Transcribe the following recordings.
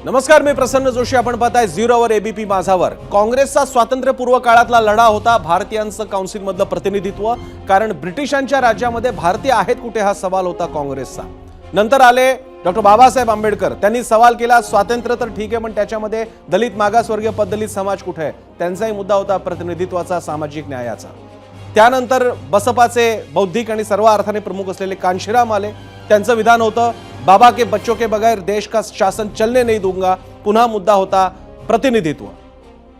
नमस्कार, मी प्रसन्न जोशी. आपण पाहताय झिरोवर एबीपी माझावर. काँग्रेसचा स्वातंत्र्यपूर्व काळातला लढा होता भारतीयांचं काउन्सिलमधलं प्रतिनिधित्व. कारण ब्रिटिशांच्या राज्यामध्ये भारतीय आहेत कुठे हा सवाल होता काँग्रेसचा. नंतर आले डॉक्टर बाबासाहेब आंबेडकर. त्यांनी सवाल केला स्वातंत्र्य तर ठीक आहे, पण त्याच्यामध्ये दलित मागासवर्गीय पददलित समाज कुठे आहे. त्यांचाही मुद्दा होता प्रतिनिधित्वाचा, सामाजिक न्यायाचा. त्यानंतर बसपाचे बौद्धिक आणि सर्व अर्थाने प्रमुख असलेले कांशीराम आले. त्यांचं विधान होतं बाबा के बच्चों के बगैर देश का शासन चलने नहीं दूंगा. पुन्हा मुद्दा होता प्रतिनिधित्व.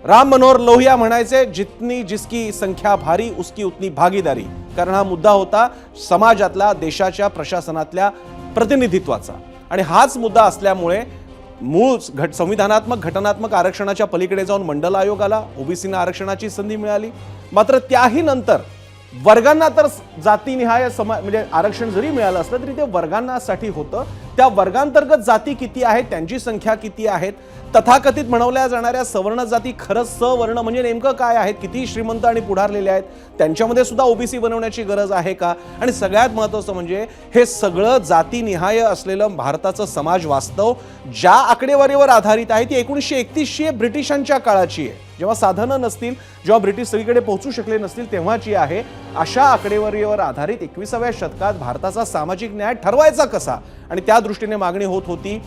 राम मनोहर लोहिया म्हणायचे जितनी जिसकी संख्या भारी उसकी उतनी भागीदारी. कारण हा मुद्दा होता समाजातला, देशाच्या प्रशासनातल्या प्रतिनिधित्वाचा. आणि हाच मुद्दा असल्यामुळे मूळ संविधानात्मक घटनात्मक आरक्षणाच्या पलीकडे जाऊन मंडल आयोग आला. ओबीसीना आरक्षणाची संधी मिळाली. मात्र त्याही नंतर वर्गांना तर जातीनिहाय म्हणजे आरक्षण जरी मिळालं असलं तरी ते वर्गांसाठी होतं. त्या वर्गांतर्गत जाती किती आहेत, त्यांची संख्या किती आहेत, तथाकथित म्हणवल्या जाणाऱ्या सवर्ण जाती खरंच सवर्ण म्हणजे नेमकं काय आहेत, किती श्रीमंत आणि पुढारलेले आहेत, त्यांच्यामध्ये सुद्धा ओबीसी बनवण्याची गरज आहे का. आणि सगळ्यात महत्त्वाचं म्हणजे हे सगळं जातीनिहाय असलेलं भारताचं समाज वास्तव ज्या आकडेवारीवर आधारित आहे ती 1931 ब्रिटिशांच्या काळाची आहे. जेव्हा साधनं नसतील, जेव्हा ब्रिटिश सगळीकडे पोहोचू शकले नसतील तेव्हाची आहे. अशा आकडेवारीवर आधारित 21व्या शतकात भारताचा सामाजिक न्याय ठरवायचा कसा, आणि त्या दृष्टीने मागणी होत होती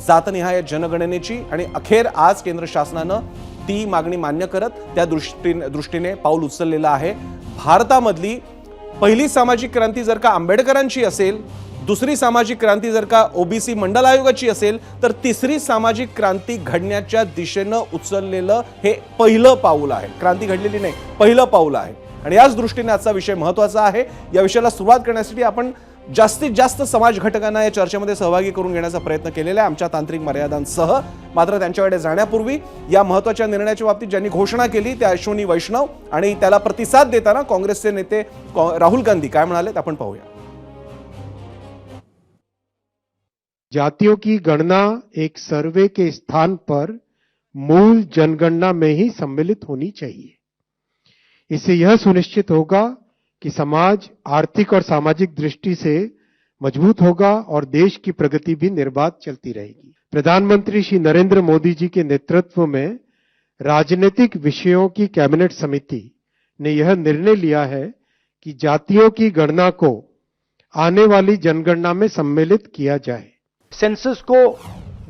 जातनिहाय जनगणनेची. आणि अखेर आज केंद्र शासनानं ती मागणी मान्य करत त्या दृष्टीने पाऊल उचललेलं आहे. भारतामधली पहिली सामाजिक क्रांती जर का आंबेडकरांची असेल, दुसरी सामाजिक क्रांती जर का ओबीसी मंडल आयोगाची असेल, तर तिसरी सामाजिक क्रांती घडण्याच्या दिशेनं उचललेलं हे पहिलं पाऊल आहे. क्रांती घडलेली नाही, पहिलं पाऊल आहे. आणि याच दृष्टीने आजचा विषय महत्त्वाचा आहे. या विषयाला सुरुवात करण्यासाठी आपण जास्तीत जास्त समाज घटकांना या चर्चेमध्ये सहभागी करून घेण्याचा प्रयत्न केलेला आहे आमच्या तांत्रिक मर्यादांसह. मात्र त्यांच्याकडे जाण्यापूर्वी या महत्त्वाच्या निर्णयाच्या बाबतीत ज्यांनी घोषणा केली त्या अश्विनी वैष्णव आणि त्याला प्रतिसाद देताना काँग्रेसचे नेते राहुल गांधी काय म्हणाले आपण पाहूया. जातियों की गणना एक सर्वे के स्थान पर मूल जनगणना में ही सम्मिलित होनी चाहिए. इससे यह सुनिश्चित होगा कि समाज आर्थिक और सामाजिक दृष्टि से मजबूत होगा और देश की प्रगति भी निर्बाध चलती रहेगी. प्रधानमंत्री श्री नरेंद्र मोदी जी के नेतृत्व में राजनीतिक विषयों की कैबिनेट समिति ने यह निर्णय लिया है कि जातियों की गणना को आने वाली जनगणना में सम्मिलित किया जाए. सेंसस को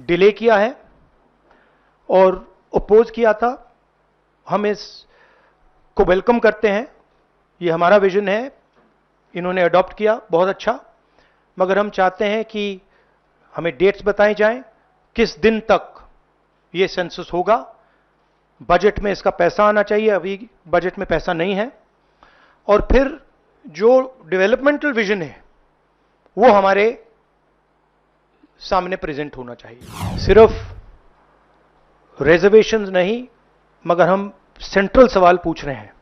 डिले किया है और अपोज किया था. हम इसको वेलकम करते हैं. ये हमारा विजन है, इन्होंने अडॉप्ट किया, बहुत अच्छा. मगर हम चाहते हैं कि हमें डेट्स बताई जाएं, किस दिन तक ये सेंसस होगा. बजट में इसका पैसा आना चाहिए, अभी बजट में पैसा नहीं है. और फिर जो डेवलपमेंटल विजन है वो हमारे सामने प्रेजेंट होना चाहिए. सिर्फ रिजर्वेशंस नहीं, मगर हम सेंट्रल सवाल पूछ रहे हैं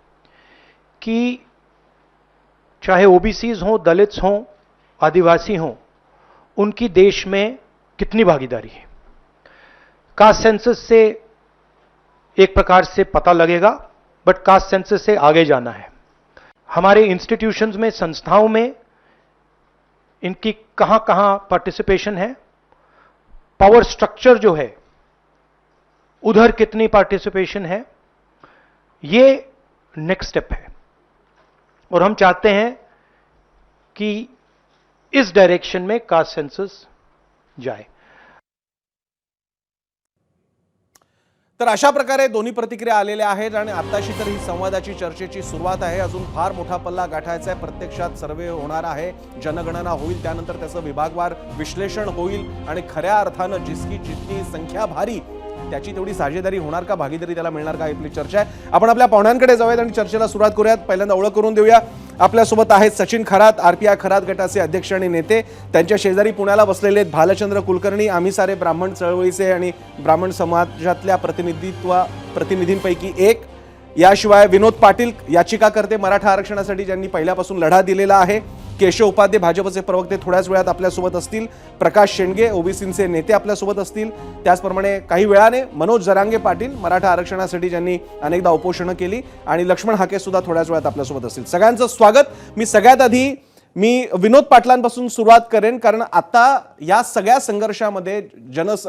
कि चाहे ओबीसीज हों, दलित्स हों, आदिवासी हों, उनकी देश में कितनी भागीदारी है. कास्ट सेंसस से एक प्रकार से पता लगेगा, बट कास्ट सेंसस से आगे जाना है. हमारे इंस्टीट्यूशंस में, संस्थाओं में इनकी कहां कहां पार्टिसिपेशन है, पावर स्ट्रक्चर जो है उधर कितनी पार्टिसिपेशन है, ये नेक्स्ट स्टेप है. और हम चाहते हैं कि इस डायरेक्शन में कास्ट सेंसस जाए. तर अशा प्रकारे दोन्ही प्रतिक्रिया आलेल्या आहेत. आणि आताशी तर ही संवादाची चर्चेची सुरुवात आहे. अजून फार मोठा पल्ला गाठायचा आहे. प्रत्यक्षात सर्वे होणार आहे, जनगणना होईल, त्यानंतर त्याचं विभागवार विश्लेषण होईल आणि खऱ्या अर्थानं जिसकी जितकी संख्या भारी त्याची तेवढी साझेदारी होणार का, भागीदारी त्याला मिळणार का, आपली चर्चा आहे. आपण आपल्या पाहुण्यांकडे जाऊयात आणि चर्चेला सुरुवात करूयात. पहिल्यांदा ओळख करून देऊया. आपल्यासोबत आहेत सचिन खरात, आरपीआय खरात गटाचे अध्यक्ष आणि नेते. त्यांच्या शेजारी पुण्याला बसलेले आहेत भालचंद्र कुलकर्णी, आम्ही सारे ब्राह्मण चळवळीचे आणि ब्राह्मण समाजातल्या प्रतिनिधींपैकी एक. याशिवाय विनोद पाटील, याचिकाकर्ते मराठा आरक्षणासाठी, ज्यांनी पहिल्यापासून लढा दिलेला आहे. केशव उपाध्ये, भाजपचे प्रवक्ते थोड्याच वेळात आपल्यासोबत असतील. प्रकाश शेंडगे, ओबीसीचे नेते आपल्यासोबत असतील. त्याचप्रमाणे काही वेळाने मनोज जरांगे पाटील, मराठा आरक्षणासाठी ज्यांनी अनेकदा उपोषणं केली, आणि लक्ष्मण हाके सुद्धा थोड्याच वेळात आपल्यासोबत असतील. सगळ्यांचं स्वागत. मी सगळ्यात आधी मी विनोद पाटलांपासून सुरुवात करेन, कारण आता या सगळ्या संघर्षामध्ये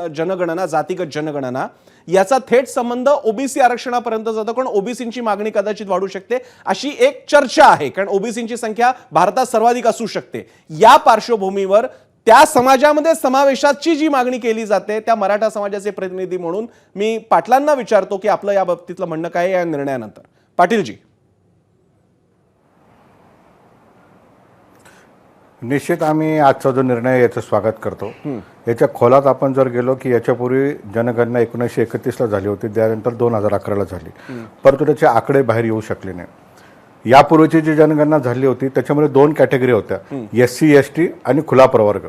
जनगणना, जातीगत जनगणना याचा थेट संबंध ओबीसी आरक्षणापर्यंत जातो, कारण ओबीसींची मागणी कदाचित वाढू शकते अशी एक चर्चा आहे, कारण ओबीसींची संख्या भारतात सर्वाधिक असू शकते. या पार्श्वभूमीवर त्या समाजामध्ये समावेशाची जी मागणी केली जाते, त्या मराठा समाजाचे प्रतिनिधी म्हणून मी पाटलांना विचारतो की आपलं या बाबतीतलं म्हणणं काय या निर्णयानंतर. पाटीलजी. निश्चित आम्ही आजचा जो निर्णय याचं स्वागत करतो. याच्या खोलात आपण जर गेलो की याच्यापूर्वी जनगणना 1931ला झाली होती, त्यानंतर 2011ला झाली, परंतु त्याचे आकडे बाहेर येऊ शकले नाही. यापूर्वीची जी जनगणना झाली होती त्याच्यामध्ये 2 कॅटेगरी होत्या, SC ST आणि खुला प्रवर्ग.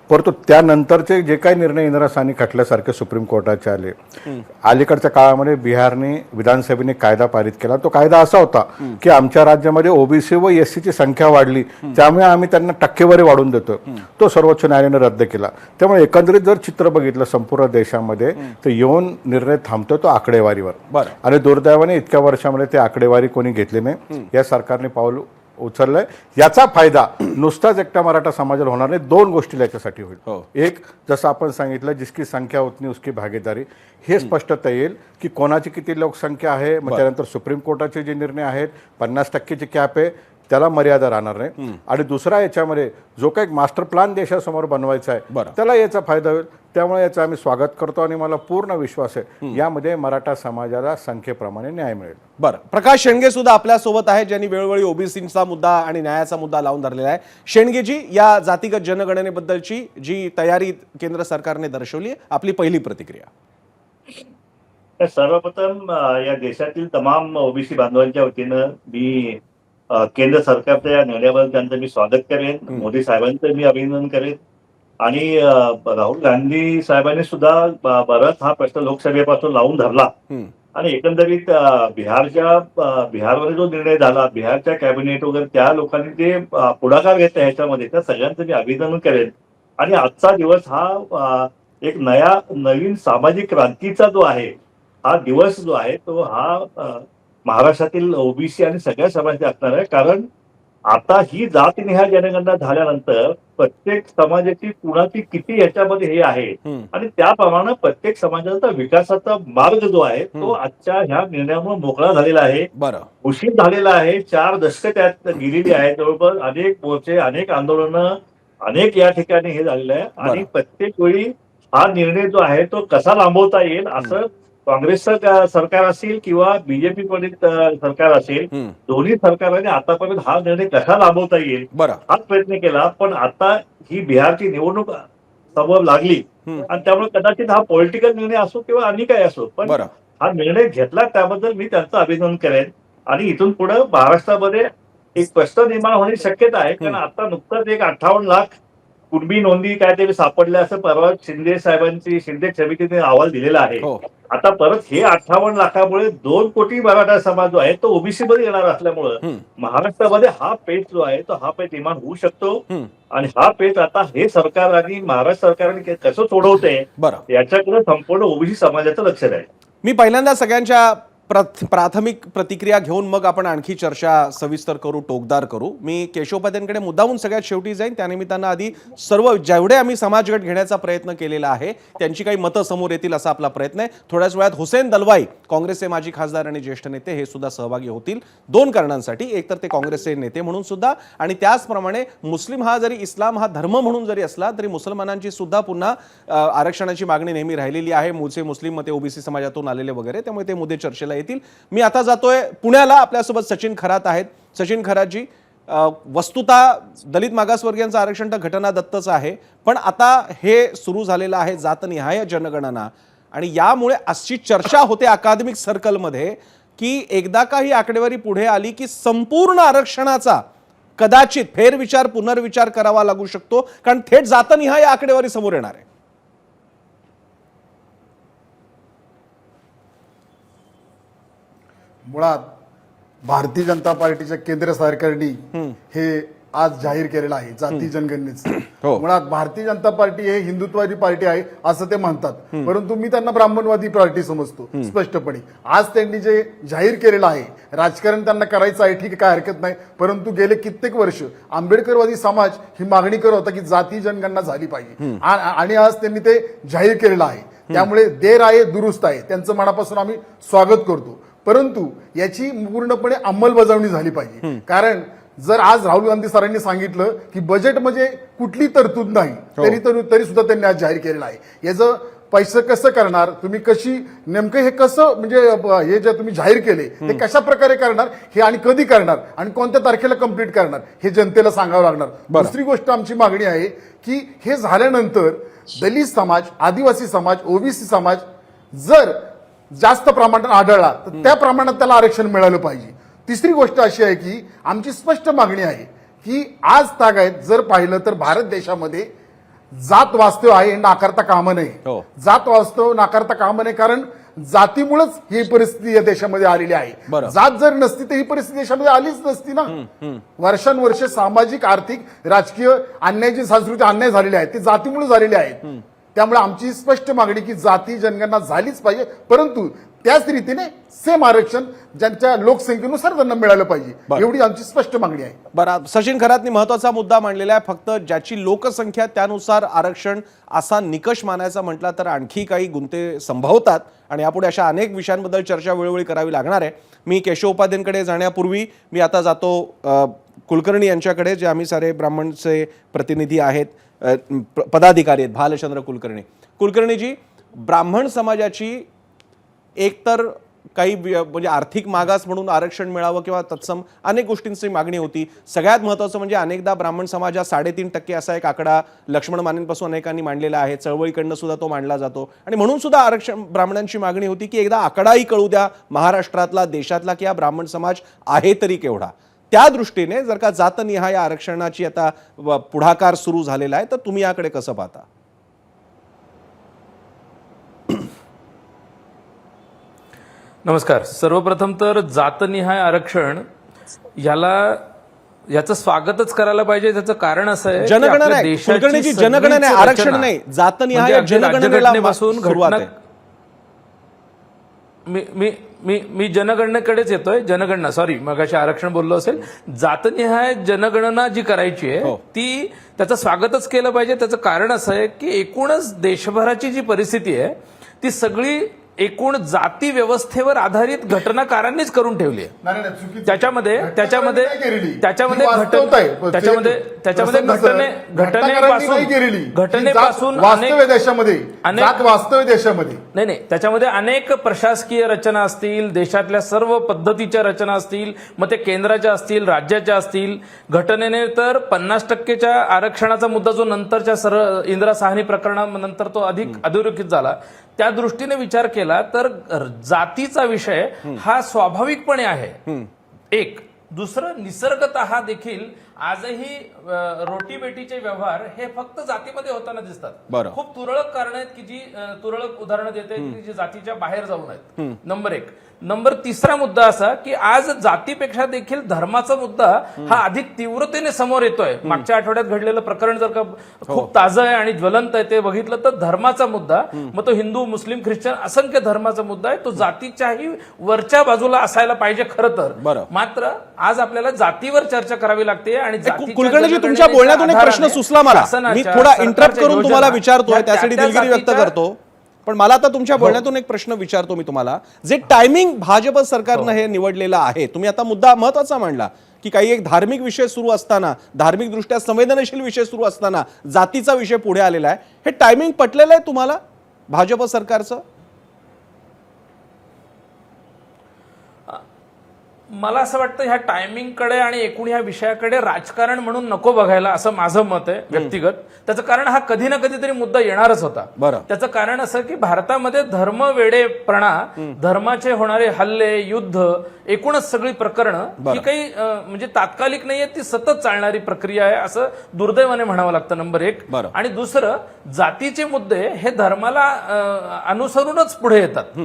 परंतु त्यानंतरचे जे काही निर्णय इंदिरा साहनी खटल्यासारखे सुप्रीम कोर्टाचे आले, अलीकडच्या काळामध्ये बिहारने विधानसभेने कायदा पारित केला. तो कायदा असा होता की आमच्या राज्यामध्ये ओबीसी व SC ची संख्या वाढली, त्यामुळे आम्ही त्यांना टक्केवारी वाढवून देतो. तो सर्वोच्च न्यायालयाने रद्द केला. त्यामुळे एकंदरीत जर चित्र बघितलं संपूर्ण देशामध्ये तर येऊन निर्णय थांबतो तो आकडेवारीवर. आणि दुर्दैवाने इतक्या वर्षामध्ये ते आकडेवारी कोणी घेतली नाही. या सरकारने पाऊल उचललंय. याचा फायदा नुसताच एकटा मराठा समाजाला होणार नाही, 2 गोष्टीला याच्यासाठी होईल. एक, जसं आपण सांगितलं, जिसकी संख्या उतनी उसकी भागीदारी, हे स्पष्टता येईल की कोणाची किती लोकसंख्या आहे. मग त्यानंतर सुप्रीम कोर्टाचे जे निर्णय आहेत, 50% कॅप आहे, त्याला मर्यादा राहणार नाही. आणि दुसरा, याच्यामध्ये जो काही मास्टर प्लॅन देशासमोर बनवायचा आहे त्याला याचा फायदा होईल. त्यामुळे याचं आम्ही स्वागत करतो आणि मला पूर्ण विश्वास आहे यामध्ये मराठा समाजाला संख्येप्रमाणे न्याय मिळेल. बरं, प्रकाश शेंडगे सुद्धा आपल्या सोबत आहे, ज्यांनी वेळोवेळी ओबीसीचा मुद्दा आणि न्यायाचा मुद्दा लावून धरलेला आहे. शेंडगेजी, या जातीगत जनगणनेबद्दलची जी तयारी केंद्र सरकारने दर्शवली, आपली पहिली प्रतिक्रिया. सर्वप्रथम या देशातील तमाम ओबीसी बांधवांच्या वतीनं मी केंद्र सरकारच्या या निर्णयाबद्दल त्यांचं मी स्वागत करेन. मोदी साहेबांचं मी अभिनंदन करेन. आणि राहुल गांधी साहेबांनी सुद्धा बराच हा प्रश्न लोकसभेपासून लावून धरला. आणि एकंदरीत बिहारमध्ये जो निर्णय झाला, बिहारच्या कॅबिनेट वगैरे त्या लोकांनी जे पुढाकार घेतला ह्याच्यामध्ये, त्या सगळ्यांचं मी अभिनंदन करेन. आणि आजचा दिवस हा एक नवीन सामाजिक क्रांतीचा जो आहे, हा दिवस जो आहे तो हा महाराष्ट्रातील ओबीसी आणि सगळ्या समाजाचे असणार आहे. कारण आता ही जातनिहाय जनगणना झाल्यानंतर प्रत्येक समाजाची कुणाची किती याच्यामध्ये हे आहे आणि त्याप्रमाणे प्रत्येक समाजाचा विकासाचा मार्ग जो आहे तो आजच्या ह्या निर्णयामुळे मोकळा झालेला आहे. उशीर झालेला आहे. 4 दशकं त्यात गेलेली आहेत. जवळपास अनेक मोर्चे, अनेक आंदोलनं, अनेक या ठिकाणी हे झालेलं आहे. आणि प्रत्येक वेळी हा निर्णय जो आहे तो कसा लांबवता येईल असं काँग्रेसचं सरकार असेल किंवा बीजेपी प्रणित सरकार असेल, दोन्ही सरकारने आतापर्यंत हा निर्णय कसा लांबवता येईल हाच प्रयत्न केला. पण आता ही बिहारची निवडणूक समोर लागली आणि त्यामुळे कदाचित हा पॉलिटिकल निर्णय असो किंवा आणि काय असो, पण हा निर्णय घेतला त्याबद्दल मी त्यांचं अभिनंदन करेन. आणि इथून पुढे महाराष्ट्रामध्ये एक प्रश्न निर्माण होण्याची शक्यता आहे. कारण आता नुकतंच एक 58 लाख कुणबी नोंदी काहीतरी सापडल्या असं परवा शिंदे समितीने अहवाल दिलेला आहे. आता परत हे 58 लाखामुळे 2 कोटी मराठा समाज जो आहे तो ओबीसी मध्ये येणार असल्यामुळं महाराष्ट्रामध्ये हा पेच जो आहे तो हा पेच निर्माण होऊ शकतो. आणि हा पेच आता हे सरकार आणि महाराष्ट्र सरकारने कसं सोडवते याच्याकडे संपूर्ण ओबीसी समाजाचं लक्ष आहे. मी पहिल्यांदा सगळ्यांच्या प्राथमिक प्रतिक्रिया घेऊन मग आपण आणखी चर्चा सविस्तर करू, टोकदार करू. मी केशवपात्यांकडे मुद्दामून सगळ्यात शेवटी जाईन. त्यानिमित्तानं आधी सर्व जेवढे आम्ही समाजगट घेण्याचा प्रयत्न केलेला आहे त्यांची काही मतं समोर येतील असा आपला प्रयत्न आहे. थोड्याच वेळात हुसेन दलवाई, काँग्रेसचे माजी खासदार आणि ज्येष्ठ नेते, हे सुद्धा सहभागी होतील 2 कारणांसाठी. एक तर ते काँग्रेसचे नेते म्हणून सुद्धा, आणि त्याचप्रमाणे मुस्लिम हा जरी इस्लाम हा धर्म म्हणून जरी असला तरी मुसलमानांची सुद्धा पुन्हा आरक्षणाची मागणी नेहमी राहिलेली आहे. मूळचे मुस्लिम मते ओबीसी समाजातून आलेले वगैरे, त्यामुळे ते मुद्दे चर्चेला येतील. मी आता जातोय पुण्याला. आपल्यासोबत सचिन खरात आहेत. सचिन खरातजी, वस्तुतः दलित मागासवर्गीयांचं आरक्षण तर घटना दत्तच आहे, पण आता हे सुरू झालेलं आहे जातनिहाय जनगणना, आणि यामुळे अशी चर्चा होते अकादमिक सर्कलमध्ये की एकदा का ही आकडेवारी पुढे आली की संपूर्ण आरक्षणाचा कदाचित फेरविचार, पुनर्विचार करावा लागू शकतो, कारण थेट जातनिहाय आकडेवारी समोर येणार आहे. मुळात भारतीय जनता पार्टीच्या केंद्र सरकारने हे आज जाहीर केलेला आहे जाती जनगणनेचं. हो. मुळात भारतीय जनता पार्टी हे हिंदुत्ववादी पार्टी आहे असं ते म्हणतात, परंतु मी त्यांना ब्राह्मणवादी पार्टी समजतो स्पष्टपणे. आज त्यांनी जे जाहीर केलेलं आहे, राजकारण त्यांना करायचं आहे, ठीक आहे, काय हरकत नाही, परंतु गेले कित्येक वर्ष आंबेडकरवादी समाज ही मागणी करत होता की जाती जनगणना झाली पाहिजे, आणि आज त्यांनी ते जाहीर केलेलं आहे. त्यामुळे देर आहे दुरुस्त आहे, त्यांचं मनापासून आम्ही स्वागत करतो. परंतु याची पूर्णपणे अंमलबजावणी झाली पाहिजे. कारण जर आज राहुल गांधी सरांनी सांगितलं की बजेट म्हणजे कुठली तरतूद नाही, तरी सुद्धा त्यांनी आज जाहीर केलेलं आहे. याचं पैसे कसं करणार तुम्ही, कशी नेमकं हे कसं, म्हणजे हे जे तुम्ही जाहीर केले ते कशा प्रकारे करणार हे, आणि कधी करणार, आणि कोणत्या तारखेला कंप्लीट करणार हे जनतेला सांगावं लागणार. दुसरी गोष्ट आमची मागणी आहे की हे झाल्यानंतर दलित समाज, आदिवासी समाज, ओबीसी समाज जर जास्त प्रमाणात आढळला तर त्या प्रमाणात त्याला आरक्षण मिळालं पाहिजे. तिसरी गोष्ट अशी आहे की आमची स्पष्ट मागणी आहे की आज तागायत जर पाहिलं तर भारत देशामध्ये जात वास्तव आहे हे नाकारता कामा नये. जात वास्तव नाकारता कामा नये, कारण जातीमुळेच ही परिस्थिती या देशामध्ये आलेली आहे. जात जर नसती तर ही परिस्थिती देशामध्ये आलीच नसती ना. वर्षानुवर्ष सामाजिक, आर्थिक, राजकीय अन्यायाची संस्कृती अन्याय झालेली आहे, ते जातीमुळे झालेले आहेत. त्यामुळे आमची स्पष्ट मागणी की जाती जनगणना झालीच पाहिजे, परंतु त्याच रीतीने सेम आरक्षण ज्यांच्या लोकसंख्येनुसार त्यांना मिळालं पाहिजे, एवढी आमची स्पष्ट मागणी आहे. बरं, सचिन खरातनी महत्वाचा मुद्दा मांडलेला आहे. फक्त ज्याची लोकसंख्या त्यानुसार आरक्षण असा निकष मानायचा म्हटला तर आणखी काही गुंते संभवतात, आणि यापुढे अशा अनेक विषयांबद्दल चर्चा वेळोवेळी करावी लागणार आहे. मी केशव उपाध्यांकडे जाण्यापूर्वी मी आता जातो कुलकर्णी यांच्याकडे, जे आम्ही सारे ब्राह्मणचे प्रतिनिधी आहेत, पदाधिकारी आहेत, भालचंद्र कुलकर्णी. कुलकर्णीजी, ब्राह्मण समाजाची एकतर काही म्हणजे आर्थिक मागास म्हणून आरक्षण मिळावं किंवा तत्सम अनेक गोष्टींची मागणी होती. सगळ्यात महत्त्वाचं म्हणजे अनेकदा ब्राह्मण समाज हा 3.5% असा एक आकडा लक्ष्मण मानेंपासून अनेकांनी मांडलेला आहे, चळवळीकडनं सुद्धा तो मांडला जातो, आणि म्हणून सुद्धा आरक्षण ब्राह्मणांची मागणी होती की एकदा आकडाही कळू द्या महाराष्ट्रातला, देशातला, की हा ब्राह्मण समाज आहे तरी केवढा. त्या दृष्टीने जर का जातनिहाय आरक्षणाची आता पुढाकार सुरू झालेला आहे तर तुम्ही याकडे कसं पाहता? नमस्कार. सर्वप्रथम तर जातनिहाय आरक्षण याचं स्वागतच करायला पाहिजे. त्याचं कारण असं आहे, जनगणना कुलकर्णीची, जनगणना आरक्षण नाही, जातनिहाय जनगणनेपासून सुरुवात आहे. मी जनगणनेकडेच येतोय. जनगणना, सॉरी, मगाशी आरक्षण बोललो असेल. जातनिहाय जनगणना जी करायची आहे ती त्याचं स्वागतच केलं पाहिजे. त्याचं कारण असं आहे की एकूणच देशभराची जी परिस्थिती आहे ती सगळी एकूण जाती व्यवस्थेवर आधारित घटनाकारांनीच करून ठेवली आहे. त्याच्यामध्ये घटनेपासून नाही, त्याच्यामध्ये अनेक प्रशासकीय रचना असतील, देशातल्या सर्व पद्धतीच्या रचना असतील, मग ते केंद्राच्या असतील, राज्याच्या असतील. घटनेने तर 50% आरक्षणाचा मुद्दा जो नंतरच्या इंदिरा साहनी प्रकरणानंतर तो अधिक अधोरेखित झाला, त्या दृष्टीने विचार केला तर जातीचा विषय हा स्वाभाविकपणे आहे. एक. दुसरं, निसर्गतः देखील आजही रोटीबेटीचे व्यवहार हे फक्त जातीमध्ये होताना दिसतात. खूप तुरळक कारण आहेत की जी तुरळक उदाहरणं देते की जी जातीच्या बाहेर जाऊन आहेत. नंबर एक. नंबर तिसरा मुद्दा असा की आज जातीपेक्षा देखील धर्माचा मुद्दा हा अधिक तीव्रतेने समोर येतोय. मागच्या आठवड्यात घडलेलं प्रकरण जर का खूप ताजं आहे आणि ज्वलंत आहे ते बघितलं तर धर्माचा मुद्दा, मग तो हिंदू, मुस्लिम, ख्रिश्चन असंख्य धर्माचा मुद्दा आहे, तो जातीच्याही वरच्या बाजूला असायला पाहिजे खरं तर. मात्र आज आपल्याला जातीवर चर्चा करावी लागते. आणि कुलकर्णीजी, तुमच्या बोलण्यातून एक प्रश्न सुचला मला, मी थोडा इंटरप्ट करून तुम्हाला विचारतोय, त्यासाठी दिलगिरी व्यक्त करतो. पण मला आता तुमच्या बोलण्यातून एक प्रश्न विचारतो मी तुम्हाला. जे टायमिंग भाजप सरकारनं हे निवडलेलं आहे, तुम्ही आता मुद्दा महत्वाचा मांडला की काही एक धार्मिक विषय सुरू असताना, धार्मिक दृष्ट्या संवेदनशील विषय सुरू असताना जातीचा विषय पुढे आलेला आहे. हे टायमिंग पटलेलं आहे तुम्हाला भाजप सरकारचं? मला असं वाटतं ह्या टायमिंगकडे आणि एकूण ह्या विषयाकडे राजकारण म्हणून नको बघायला, असं माझं मत आहे व्यक्तिगत. त्याचं कारण हा कधी ना कधीतरी मुद्दा येणारच होता. त्याचं कारण असं की भारतामध्ये धर्मवेडेपणा, धर्माचे होणारे हल्ले, युद्ध, एकूणच सगळी प्रकरणं ही काही म्हणजे तात्कालिक नाहीये, ती सतत चालणारी प्रक्रिया आहे असं दुर्दैवाने म्हणावं लागतं. नंबर एक. आणि दुसरं, जातीचे मुद्दे हे धर्माला अनुसरूनच पुढे येतात.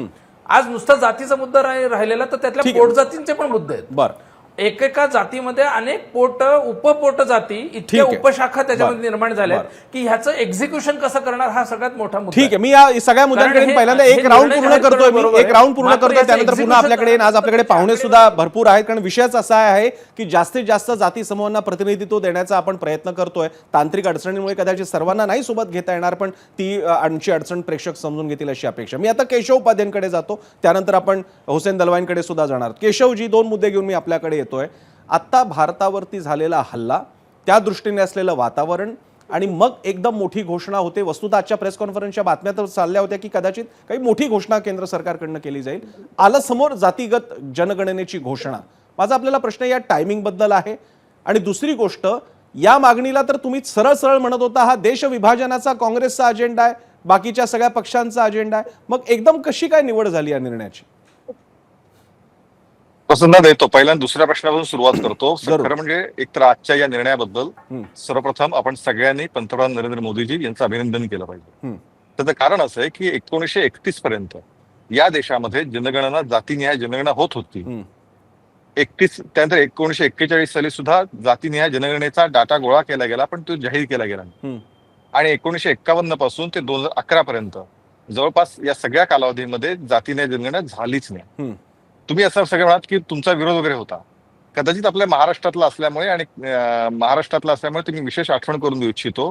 आज नुसता जातीचा मुद्दा राहिलेला तर त्यातल्या पोटजातींचे पण मुद्दे आहेत. एकेका जातीमध्ये अनेक पोट उपपोट जाती इतक्या ठीक आहे. उपशाखा त्याच्यामध्ये बरं. निर्माण झाल्यात की ह्याचं एक्झिक्युशन कसं करणार हा सगळ्यात मोठा मुद्दा ठीक आहे. मी या सगळ्या मुद्द्यांकडे हे- पहिल्यांदा हे एक राऊंड निर्णय पूर्ण जाहीर करतोय करणं मी बरोबर एक आहे. राऊंड पूर्ण मात्र करतोय याचं त्यानंतर पुन्हा execution आपल्याकडे येईन. आज आपल्याकडे पाहुणे सुद्धा भरपूर आहेत कारण विषयच असा आहे की जास्तीत जास्त जाती समूहांना प्रतिनिधित्व देण्याचा आपण प्रयत्न करतोय. तांत्रिक अडचणीमुळे कदाचित सर्वांना नाही सोबत घेता येणार पण ती आमची अडचण प्रेक्षक समजून घेतील अशी अपेक्षा. मी आता केशव उपाध्यायांकडे जातो त्यानंतर आपण हुसेन दलवाईंकडे सुद्धा जाणार. केशवजी, 2 मुद्दे घेऊन मी आपल्याकडे येतोय. आत्ता भारतावरती झालेला हल्ला, त्या दृष्टीने असलेलं वातावरण आणि मग एकदम मोठी घोषणा होते. वस्तुतः आजच्या प्रेस कॉन्फरन्सच्या बातम्या तर चालल्या होत्या की कदाचित काही मोठी घोषणा केंद्र सरकारकडनं केली जाईल. आलं समोर जातीगत जनगणनेची घोषणा. माझा आपल्याला प्रश्न या टायमिंग बद्दल आहे. आणि दुसरी गोष्ट, या मागणीला तर तुम्ही सरळ सरळ म्हणत होता हा देश विभाजनाचा काँग्रेसचा अजेंडा आहे, बाकीच्या सगळ्या पक्षांचा अजेंडा आहे. मग एकदम कशी काय निवड झाली या निर्णयाची? पसंत देतो. पहिल्यांदा दुसऱ्या प्रश्नापासून सुरुवात करतो. जरूर. खरं म्हणजे एकतर आजच्या या निर्णयाबद्दल सर्वप्रथम आपण सगळ्यांनी पंतप्रधान नरेंद्र मोदीजी यांचं अभिनंदन केलं पाहिजे. त्याचं कारण असं आहे की 1931 पर्यंत या देशामध्ये जनगणना जातीनिहाय जनगणना होत होती. 31 त्यानंतर 1941 साली सुद्धा जातीनिहाय जनगणनेचा डाटा गोळा केला गेला पण तो जाहीर केला गेला नाही. आणि 1951 पासून ते 2011 पर्यंत जवळपास या सगळ्या कालावधीमध्ये जातीनिहाय जनगणना झालीच नाही. तुम्ही असं सगळं म्हणाल की तुमचा विरोध वगैरे होता. कदाचित आपल्या महाराष्ट्रातला असल्यामुळे आणि महाराष्ट्रातला असल्यामुळे तुम्ही विशेष आठवण करून देऊ इच्छितो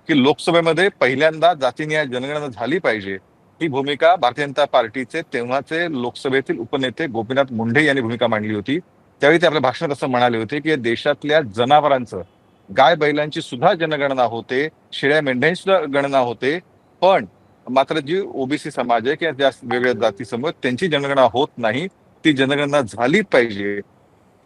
की लोकसभेमध्ये पहिल्यांदा जातीनिहाय जनगणना झाली पाहिजे ही भूमिका भारतीय जनता पार्टीचे तेव्हाचे लोकसभेतील उपनेते गोपीनाथ मुंडे यांनी भूमिका मांडली होती. त्यावेळी ते आपल्या भाषणात असं म्हणाले होते की देशातल्या जनावरांचं, गाय बैलांची सुद्धा जनगणना होते, शेळ्या मेंढ्यांची सुद्धा गणना होते, पण मात्र जी ओबीसी समाज आहे किंवा ज्या वेगळ्या जाती समूह त्यांची जनगणना होत नाही, ती जनगणना झाली पाहिजे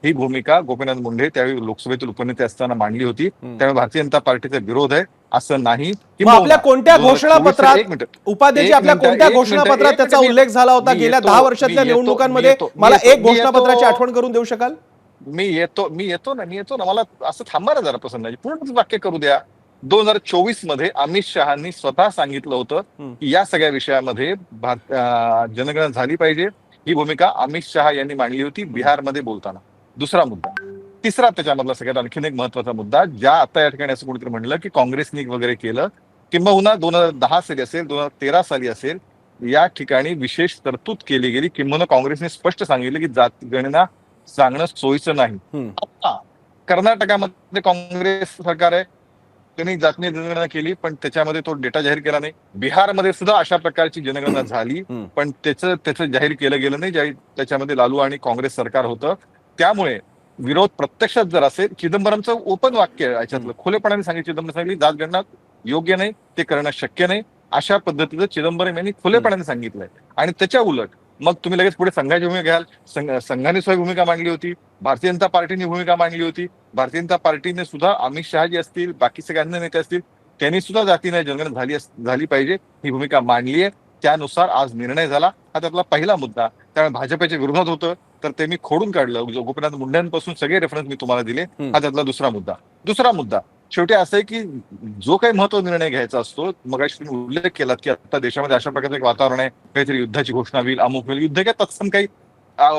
ही भूमिका गोपीनाथ मुंडे त्यावेळी लोकसभेतील उपनेते असताना मांडली होती. त्यामुळे भारतीय जनता पार्टीचा विरोध आहे असं नाही. मग आपल्या कोणत्या घोषणापत्रात उपाध्यायजी आपल्या कोणत्या घोषणापत्रात त्याचा उल्लेख झाला होता? गेल्या 10 वर्षातल्या निवडणुकांमध्ये मला एक घोषणापत्राची आठवण करून देऊ शकाल? मी येतो ना मला असं थांबा ना जरा पसंत पूर्ण वाक्य करू द्या. 2024 मध्ये अमित शहानी स्वतः सांगितलं होतं की या सगळ्या विषयामध्ये जनगणना झाली पाहिजे ही भूमिका अमित शहा यांनी मांडली होती बिहारमध्ये बोलताना. दुसरा मुद्दा. तिसरा त्याच्यामधला सगळ्यात आणखीन एक महत्वाचा मुद्दा, ज्या आता या ठिकाणी असं कोणीतरी म्हणलं की काँग्रेसनी वगैरे केलं, किंबहुना 2010 साली असेल 2013 साली असेल या ठिकाणी विशेष तरतूद केली गेली, किंबहुना काँग्रेसने स्पष्ट सांगितलं की जात गणना सांगणं सोयीचं नाही. आता कर्नाटकामध्ये काँग्रेस सरकार आहे, त्यांनी जातीय जनगणना केली पण त्याच्यामध्ये तो डेटा जाहीर केला नाही. बिहारमध्ये सुद्धा अशा प्रकारची जनगणना झाली पण त्याचं जाहीर केलं गेलं नाही, त्याच्यामध्ये लालू आणि काँग्रेस सरकार होतं. त्यामुळे विरोध प्रत्यक्षात जर असेल, चिदंबरमचं ओपन वाक्य याच्यातलं खुलेपणाने सांगितलं, चिदंबरम सांगितली जात गणना योग्य नाही, ते करणं शक्य नाही, अशा पद्धतीचं चिदंबरम यांनी खुलेपणाने सांगितलंय. आणि त्याच्या उलट मग तुम्ही लगेच पुढे संघाची भूमिका घ्याल. संघाने स्वतः भूमिका मांडली होती, भारतीय जनता पार्टीने भूमिका मांडली होती. भारतीय जनता पार्टीने सुद्धा अमित शहाजी असतील, बाकी सगळे अन्य नेते असतील, त्यांनी सुद्धा जातीने जनगणना झाली पाहिजे ही भूमिका मांडली आहे. त्यानुसार आज निर्णय झाला. हा त्यातला पहिला मुद्दा. त्यामुळे भाजपच्या विरोधात होतं तर ते मी खोडून काढलं. गोपीनाथ मुंडेंपासून सगळे रेफरन्स मी तुम्हाला दिले. हा त्यातला दुसरा मुद्दा. शेवटी असं आहे की जो काही महत्त्वाचा निर्णय घ्यायचा असतो, मगाशी तुम्ही उल्लेख केलात की आता देशामध्ये अशा प्रकारचं एक वातावरण आहे, काहीतरी युद्धाची घोषणा होईल, अमुक होईल, युद्ध किंवा तत्सम काही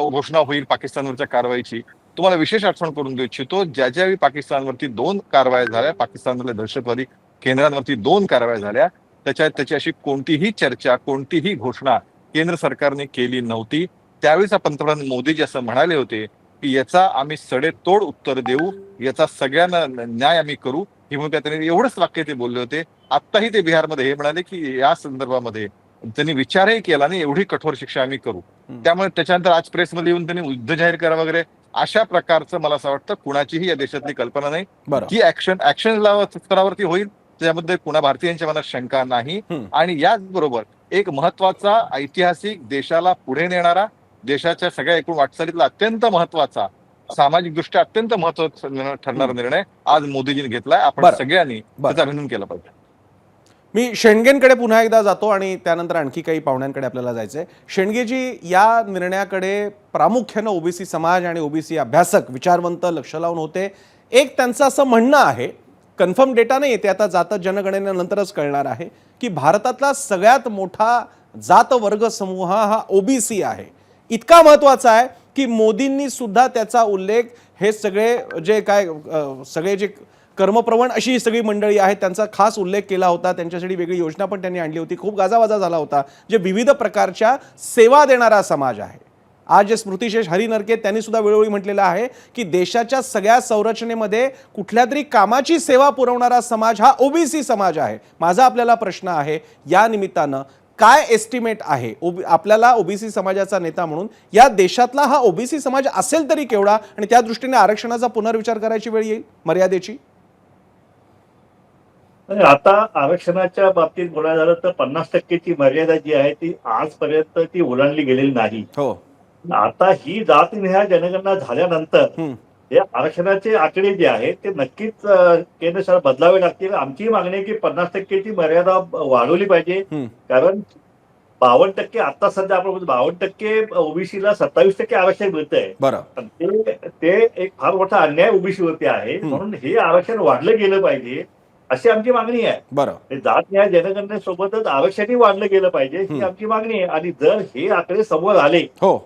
घोषणा होईल पाकिस्तानवरच्या कारवाईची. तुम्हाला विशेष आठवण करून देऊ इच्छितो, ज्यावेळी पाकिस्तानवरती 2 कारवाया झाल्या, पाकिस्तानमधल्या दहशतवादी केंद्रांवरती 2 कारवाया झाल्या, त्याची अशी कोणतीही चर्चा, कोणतीही घोषणा केंद्र सरकारने केली नव्हती. त्यावेळेस पंतप्रधान मोदीजी असं म्हणाले होते की याचा आम्ही सडेतोड उत्तर देऊ, याचा सगळ्यांना न्याय आम्ही करू ही भूमिका त्यांनी एवढंच वाक्य ते बोलले होते. आत्ताही ते बिहारमध्ये हे म्हणाले की या संदर्भामध्ये त्यांनी विचारही केला नाही, एवढी कठोर शिक्षा आम्ही करू. त्यामुळे त्याच्यानंतर आज प्रेसमध्ये येऊन त्यांनी युद्ध जाहीर करा वगैरे अशा प्रकारचं मला असं वाटतं कुणाचीही या देशातली कल्पना नाही. ही ऍक्शन स्तरावरती होईल त्यामध्ये कुणा भारतीयांच्या मनात शंका नाही. आणि याचबरोबर एक महत्वाचा ऐतिहासिक देशाला पुढे नेणारा, देशाच्या सगळ्या एकूण वाटचालीतला अत्यंत महत्वाचा, सामाजिक दृष्ट्या अत्यंत महत्वाचा ठरणारा निर्णय आज मोदीजींनी घेतलाय. आपण सगळ्यांनी त्याचं अभिनंदन केलं पाहिजे. मी शेंडगेंकडे पुन्हा एकदा जातो आणि त्यानंतर आणखी काही पाहुण्यांकडे आपल्याला जायचंय. शेंडगेजी, या निर्णयाकडे प्रामुख्यानं ओबीसी समाज आणि ओबीसी अभ्यासक विचारवंत लक्ष लावून होते. एक त्यांचं असं म्हणणं आहे, कन्फर्म डेटा नाही येते आता, जात जनगणनेनंतरच कळणार आहे, की भारतातला सगळ्यात मोठा जात वर्ग समूह हा ओबीसी आहे. इतका महत्वाचा आहे की मोदींनी सुद्धा त्याचा उल्लेख, हे सगळे जे काय सगळे जे कर्मप्रवण अशी ही सगळी मंडळी आहेत त्यांचा खास उल्लेख केला होता, त्यांच्यासाठी वेगळी योजना पण त्यांनी आणली होती, खूप गाजावाजा झाला होता, जे विविध प्रकारच्या सेवा देणारा समाज आहे. आज जे स्मृतिशेष हरी नरके त्यांनी सुद्धा वेळोवेळी म्हटलेलं आहे की देशाच्या सगळ्या संरचनेमध्ये कुठल्या तरी कामाची सेवा पुरवणारा समाज हा ओबीसी समाज आहे. माझा आपल्याला प्रश्न आहे, या निमित्तानं काय एस्टिमेट आहे आपल्याला ओबीसी समाजाचा नेता म्हणून, या देशातला हा ओबीसी समाज असेल तरी केवढा, आणि त्या दृष्टीने आरक्षणाचा पुनर्विचार करायची वेळ येईल मर्यादेची? आता आरक्षणाच्या बाबतीत बोलायला झालं तर 50%ची मर्यादा जी आहे ती आजपर्यंत ती ओलांडली गेलेली नाही. हो, आता ही जातनिहाय जनगणना झाल्यानंतर हे आरक्षणाचे आकडे जे आहेत ते नक्कीच केंद्र सरकार बदलावे लागतील. आमची मागणी आहे की 50%ची मर्यादा वाढवली पाहिजे, कारण 52% आता सध्या आपण 52% ओबीसीला 27% आरक्षण मिळतंय. बरं, ते एक फार मोठा अन्याय ओबीसीवरती आहे, म्हणून हे आरक्षण वाढलं गेलं पाहिजे अशी आमची मागणी आहे. बरं, जातनिहाय जनगणनेसोबतच आरक्षणही वाढलं गेलं पाहिजे ही आमची मागणी आहे. आणि जर हे आकडे समोर आले हो,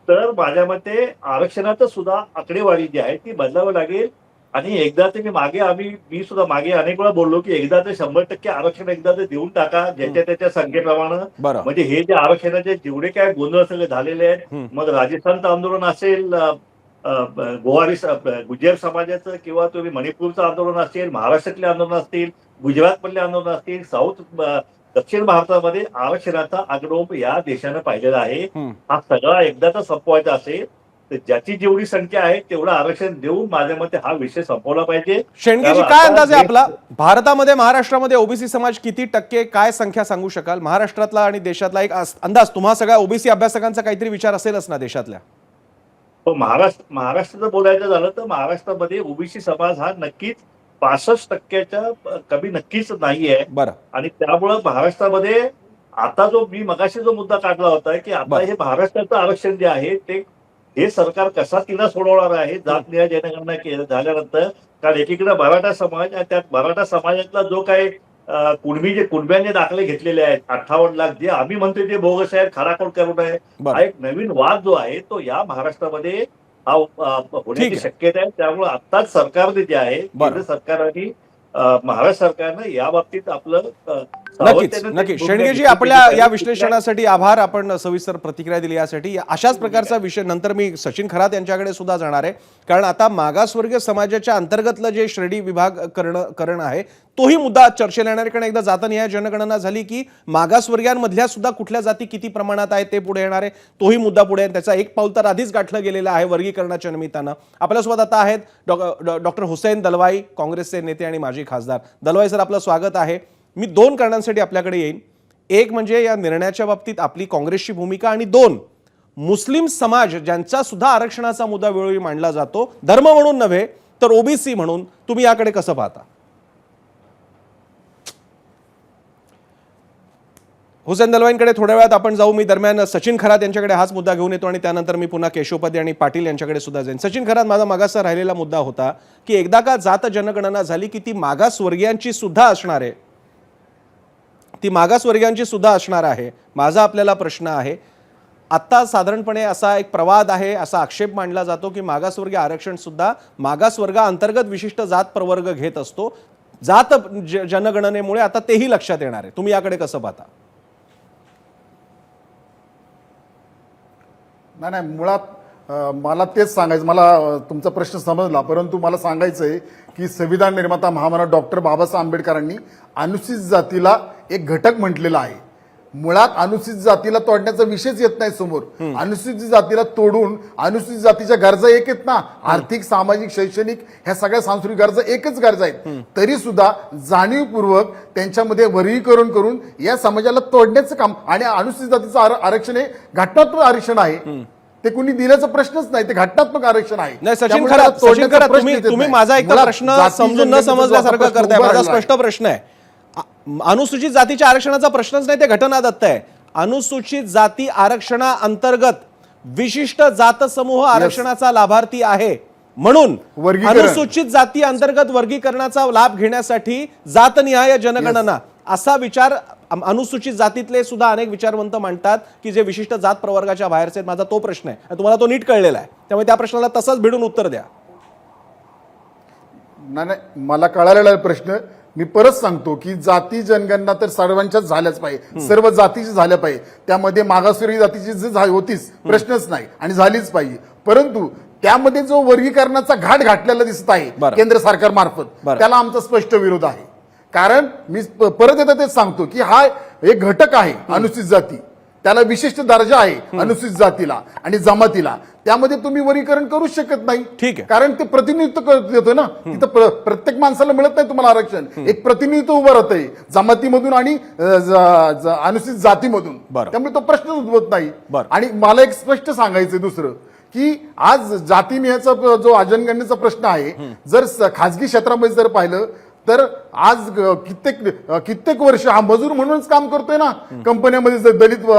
तर माझ्या मते आरक्षणाचं सुद्धा आकडेवारी जी आहे ती बदलावं लागेल. आणि एकदा ते मी सुद्धा मागे अनेक वेळा बोललो की एकदा ते 100% आरक्षण एकदा ते देऊन टाका ज्याच्या त्याच्या संख्येप्रमाणे. म्हणजे हे जे आरक्षणाचे जेवढे काय गोंधळ सगळे झालेले आहेत, मग राजस्थानचं आंदोलन असेल, गोवारी गुजर समाजाचं, किंवा तुम्ही मणिपूरचं आंदोलन असेल, महाराष्ट्रातले आंदोलन असतील, गुजरातमधले आंदोलन असतील, दक्षिण भारतामध्ये आरक्षणाचा आग्रह या देशानं पाहिलेला आहे. हा सगळा एकदाचा संपवायचा असेल तर ज्याची जेवढी संख्या आहे तेवढं आरक्षण देऊन माझ्या मते हा विषय संपवला पाहिजे. शेणकेजी, काय अंदाज आहे आपला भारतामध्ये, महाराष्ट्रामध्ये ओबीसी समाज किती टक्के, काय संख्या सांगू शकाल महाराष्ट्रातला आणि देशातला? एक अंदाज, तुम्हा सगळ्या ओबीसी अभ्यासकांचा काहीतरी विचार असेलच ना देशातल्या? महाराष्ट्राचं बोलायचं झालं तर महाराष्ट्रामध्ये ओबीसी समाज हा नक्कीच 65%च्या कमी नक्कीच नाहीये. बरं, आणि त्यामुळं महाराष्ट्रामध्ये आता मी मगाशी जो मुद्दा काढला होता की आता हे महाराष्ट्राचं आरक्षण जे आहे ते हे सरकार कसा तिला सोडवणार आहे जातनिहाय जनगणना झाल्यानंतर. कारण एकीकडे मराठा समाज आणि त्यात मराठा समाजातला जो काही कुणब्याने दाखले घेतलेले आहेत 58 लाख, जे आम्ही म्हणतो ते बोगस आहेत, खराखोड करून आहे, हा एक नवीन वाद जो आहे तो या महाराष्ट्रामध्ये हा होण्याची शक्यता आहे. त्यामुळे आत्ताच सरकारने जे आहे केंद्र सरकारने महाराष्ट्र सरकारनं या बाबतीत आपलं नक्कीच. शेणकेजी, आपल्या या विश्लेषणासाठी आभार, आपण सविस्तर प्रतिक्रिया दिली यासाठी. अशाच प्रकारचा विषय नंतर मी सचिन खरात यांच्याकडे सुद्धा जाणार आहे, कारण आता मागासवर्गीय समाजाच्या अंतर्गतलं जे श्रेणी विभाग करणं आहे तोही मुद्दा चर्चेला येणार आहे. कारण एकदा जातनिहाय जनगणना झाली की मागासवर्गीयांमधल्या सुद्धा कुठल्या जाती किती प्रमाणात आहेत ते पुढे येणार आहे, तोही मुद्दा पुढे आहे. त्याचा एक पाऊल तर आधीच गाठलं गेलेलं आहे वर्गीकरणाच्या निमित्तानं. आपल्यासोबत आता आहेत डॉक्टर हुसैन दलवाई, काँग्रेसचे नेते आणि माजी खासदार. दलवाई सर, आपलं स्वागत आहे. मी 2 कारणांसाठी आपल्याकडे येईन. एक म्हणजे या निर्णयाच्या बाबतीत आपली काँग्रेसची भूमिका, आणि 2 मुस्लिम समाज ज्यांचा सुद्धा आरक्षणाचा मुद्दा वेळोवेळी मांडला जातो, धर्म म्हणून नव्हे तर ओबीसी म्हणून. तुम्ही याकडे कसं पाहता? हुसेन दलवाईंकडे थोड्या वेळात आपण जाऊ. मी दरम्यान सचिन खरात यांच्याकडे हाच मुद्दा घेऊन येतो आणि त्यानंतर मी पुन्हा केशवपदे आणि पाटील यांच्याकडे सुद्धा जाईन. सचिन खरात, माझा मागासचा राहिलेला मुद्दा होता की एकदा का जात जनगणना झाली की ती मागासवर्गीयांची सुद्धा असणार आहे, ती मागासवर्गीयांची सुद्धा असणार आहे. माझा आपल्याला प्रश्न आहे, आता साधारणपणे असा एक प्रवाद आहे, असा आक्षेप मांडला जातो की मागासवर्गीय आरक्षण सुद्धा मागासवर्गाअंतर्गत विशिष्ट जात प्रवर्ग घेत असतो. जात जनगणनेमुळे आता तेही लक्षात येणार आहे. तुम्ही याकडे कसं पाहता? नाही, मुळात मला तेच सांगायचं, मला तुमचा प्रश्न समजला, परंतु मला सांगायचं आहे की संविधान निर्माता महामानव डॉक्टर बाबासाहेब आंबेडकरांनी अनुसूचित जातीला एक घटक म्हटलेला आहे. मुळात अनुसूचित जातीला तोडण्याचा विषयच येत नाही समोर. अनुसूचित जातीला तोडून अनुसूचित जातीच्या गरजा एक आहेत ना, आर्थिक, सामाजिक, शैक्षणिक, ह्या सगळ्या सांस्कृतिक गरजा एकच गरजा आहेत. तरी सुद्धा जाणीवपूर्वक त्यांच्यामध्ये वर्गीकरण करून या समाजाला तोडण्याचं काम. आणि अनुसूचित जातीचं आरक्षण हे घटनात्मक आरक्षण आहे, ते कुणी दिल्याचा प्रश्नच नाही, ते घटनात्मक आरक्षण आहे. नाही सचिन खरात, तुम्ही माझा एक प्रश्न समजून न समजल्यासारखं करताय. माझा स्पष्ट प्रश्न आहे, अनुसूचित जातीच्या आरक्षणाचा प्रश्नच नाही, ते घटनादत्त आहे. अनुसूचित जाती आरक्षणाअंतर्गत विशिष्ट जात समूह आरक्षणाचा लाभार्थी आहे, म्हणून अनुसूचित जाती अंतर्गत वर्गीकरणाचा लाभ घेण्यासाठी जातनिहाय जनगणना असा विचार अनुसूचित जातीतले सुद्धा अनेक विचारवंत मांडतात की जे विशिष्ट जात प्रवर्गाच्या बाहेरचे आहेत. माझा तो प्रश्न आहे आणि तुम्हाला तो नीट कळलेला आहे, त्यामुळे त्या प्रश्नाला तसंच भिडून उत्तर द्या. नाही, मला कळालेला आहे प्रश्न. मी परत सांगतो की जाती जनगणना तर सर्वांच्याच झाल्याच पाहिजे, सर्व जातीची झाल्या पाहिजे. त्यामध्ये मागासवर्गीय जातीची जी होतीच प्रश्नच नाही आणि झालीच पाहिजे. परंतु त्यामध्ये जो वर्गीकरणाचा घाट घातलेला दिसत आहे केंद्र सरकारमार्फत, त्याला आमचा स्पष्ट विरोध आहे. कारण मी परत एकदा तेच सांगतो की हा एक घटक आहे अनुसूचित जाती, त्याला विशिष्ट दर्जा आहे अनुसूचित जातीला आणि जमातीला. त्यामध्ये तुम्ही वर्गीकरण करूच शकत नाही. ठीक आहे. कारण ते प्रतिनिधित्व देतोय ना, तिथं प्रत्येक माणसाला मिळत नाही तुम्हाला आरक्षण. एक प्रतिनिधित्व उभं राहतंय जमातीमधून आणि अनुसूचित जातीमधून, त्यामुळे तो प्रश्न उद्भवत नाही. आणि मला एक स्पष्ट सांगायचंय दुसरं की आज जातीनिहायचा जो जनगणनेचा प्रश्न आहे, जर खाजगी क्षेत्रामध्ये जर पाहिलं तर आज कित्येक वर्ष हा मजूर म्हणूनच काम करतोय ना कंपन्यामध्ये, जर दलित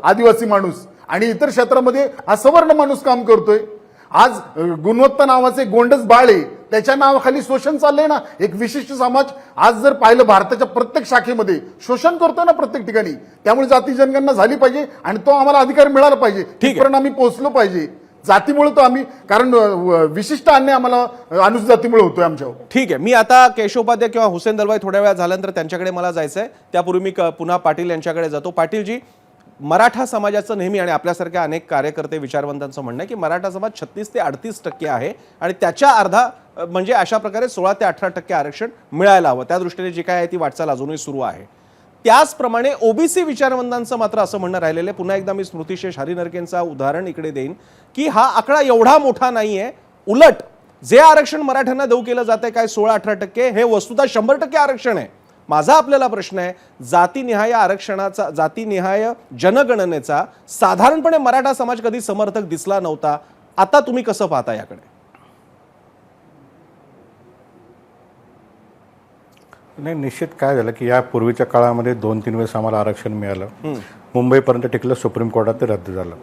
आदिवासी माणूस आणि इतर क्षेत्रामध्ये हा सवर्ण माणूस काम करतोय. आज गुणवत्ता नावाचे गोंडस बाळ आहे, त्याच्या नावाखाली शोषण चाललंय ना. एक विशिष्ट समाज आज जर पाहिलं भारताच्या प्रत्येक शाखेमध्ये शोषण करतोय ना प्रत्येक ठिकाणी. त्यामुळे जाती जनगणना झाली पाहिजे आणि तो आम्हाला अधिकार मिळाला पाहिजे, तिथपर्यंत आम्ही पोहोचलो पाहिजे. जातीमुळे तो आम्ही, कारण विशिष्ट अन्याय आम्हाला अनुसूचित जातीमुळे होतोय आमच्यावर. ठीक आहे, मी आता केशवोपाध्याय किंवा हुसेन दलवाई थोड्या वेळा झाल्यानंतर त्यांच्याकडे मला जायचंय. त्यापूर्वी मी पुन्हा पाटील यांच्याकडे जातो. पाटीलजी, मराठा समाजाचं नेहमी आणि आपल्यासारख्या अनेक कार्यकर्ते विचारवंतांचं म्हणणं आहे की मराठा समाज 36 ते 38% आहे आणि त्याच्या अर्धा म्हणजे अशा प्रकारे 16 ते 18% आरक्षण मिळायला हवं. त्या दृष्टीने जी काय आहे ती वाटचाल अजूनही सुरू आहे. त्याचप्रमाणे ओबीसी विचारवंतांचं मात्र असं म्हणणं राहिलेलं आहे. पुन्हा एकदा मी स्मृतिशेष हरिनरकेंचा उदाहरण इकडे देईन की हा आकडा एवढा मोठा नाहीये. उलट जे आरक्षण मराठ्यांना देऊ केलं जातंय काय 16-18%, हे वस्तुतः 100% आरक्षण आहे. माझा आपल्याला प्रश्न आहे, जातीनिहाय आरक्षणाचा, जातीनिहाय जनगणनेचा साधारणपणे मराठा समाज कधी समर्थक दिसला नव्हता. आता तुम्ही कसं पाहता याकडे? नाही, निश्चित काय झालं की या पूर्वीच्या काळामध्ये 2-3 वेळेस आम्हाला आरक्षण मिळालं. मुंबईपर्यंत टिकलं, सुप्रीम कोर्टात ते रद्द झालं.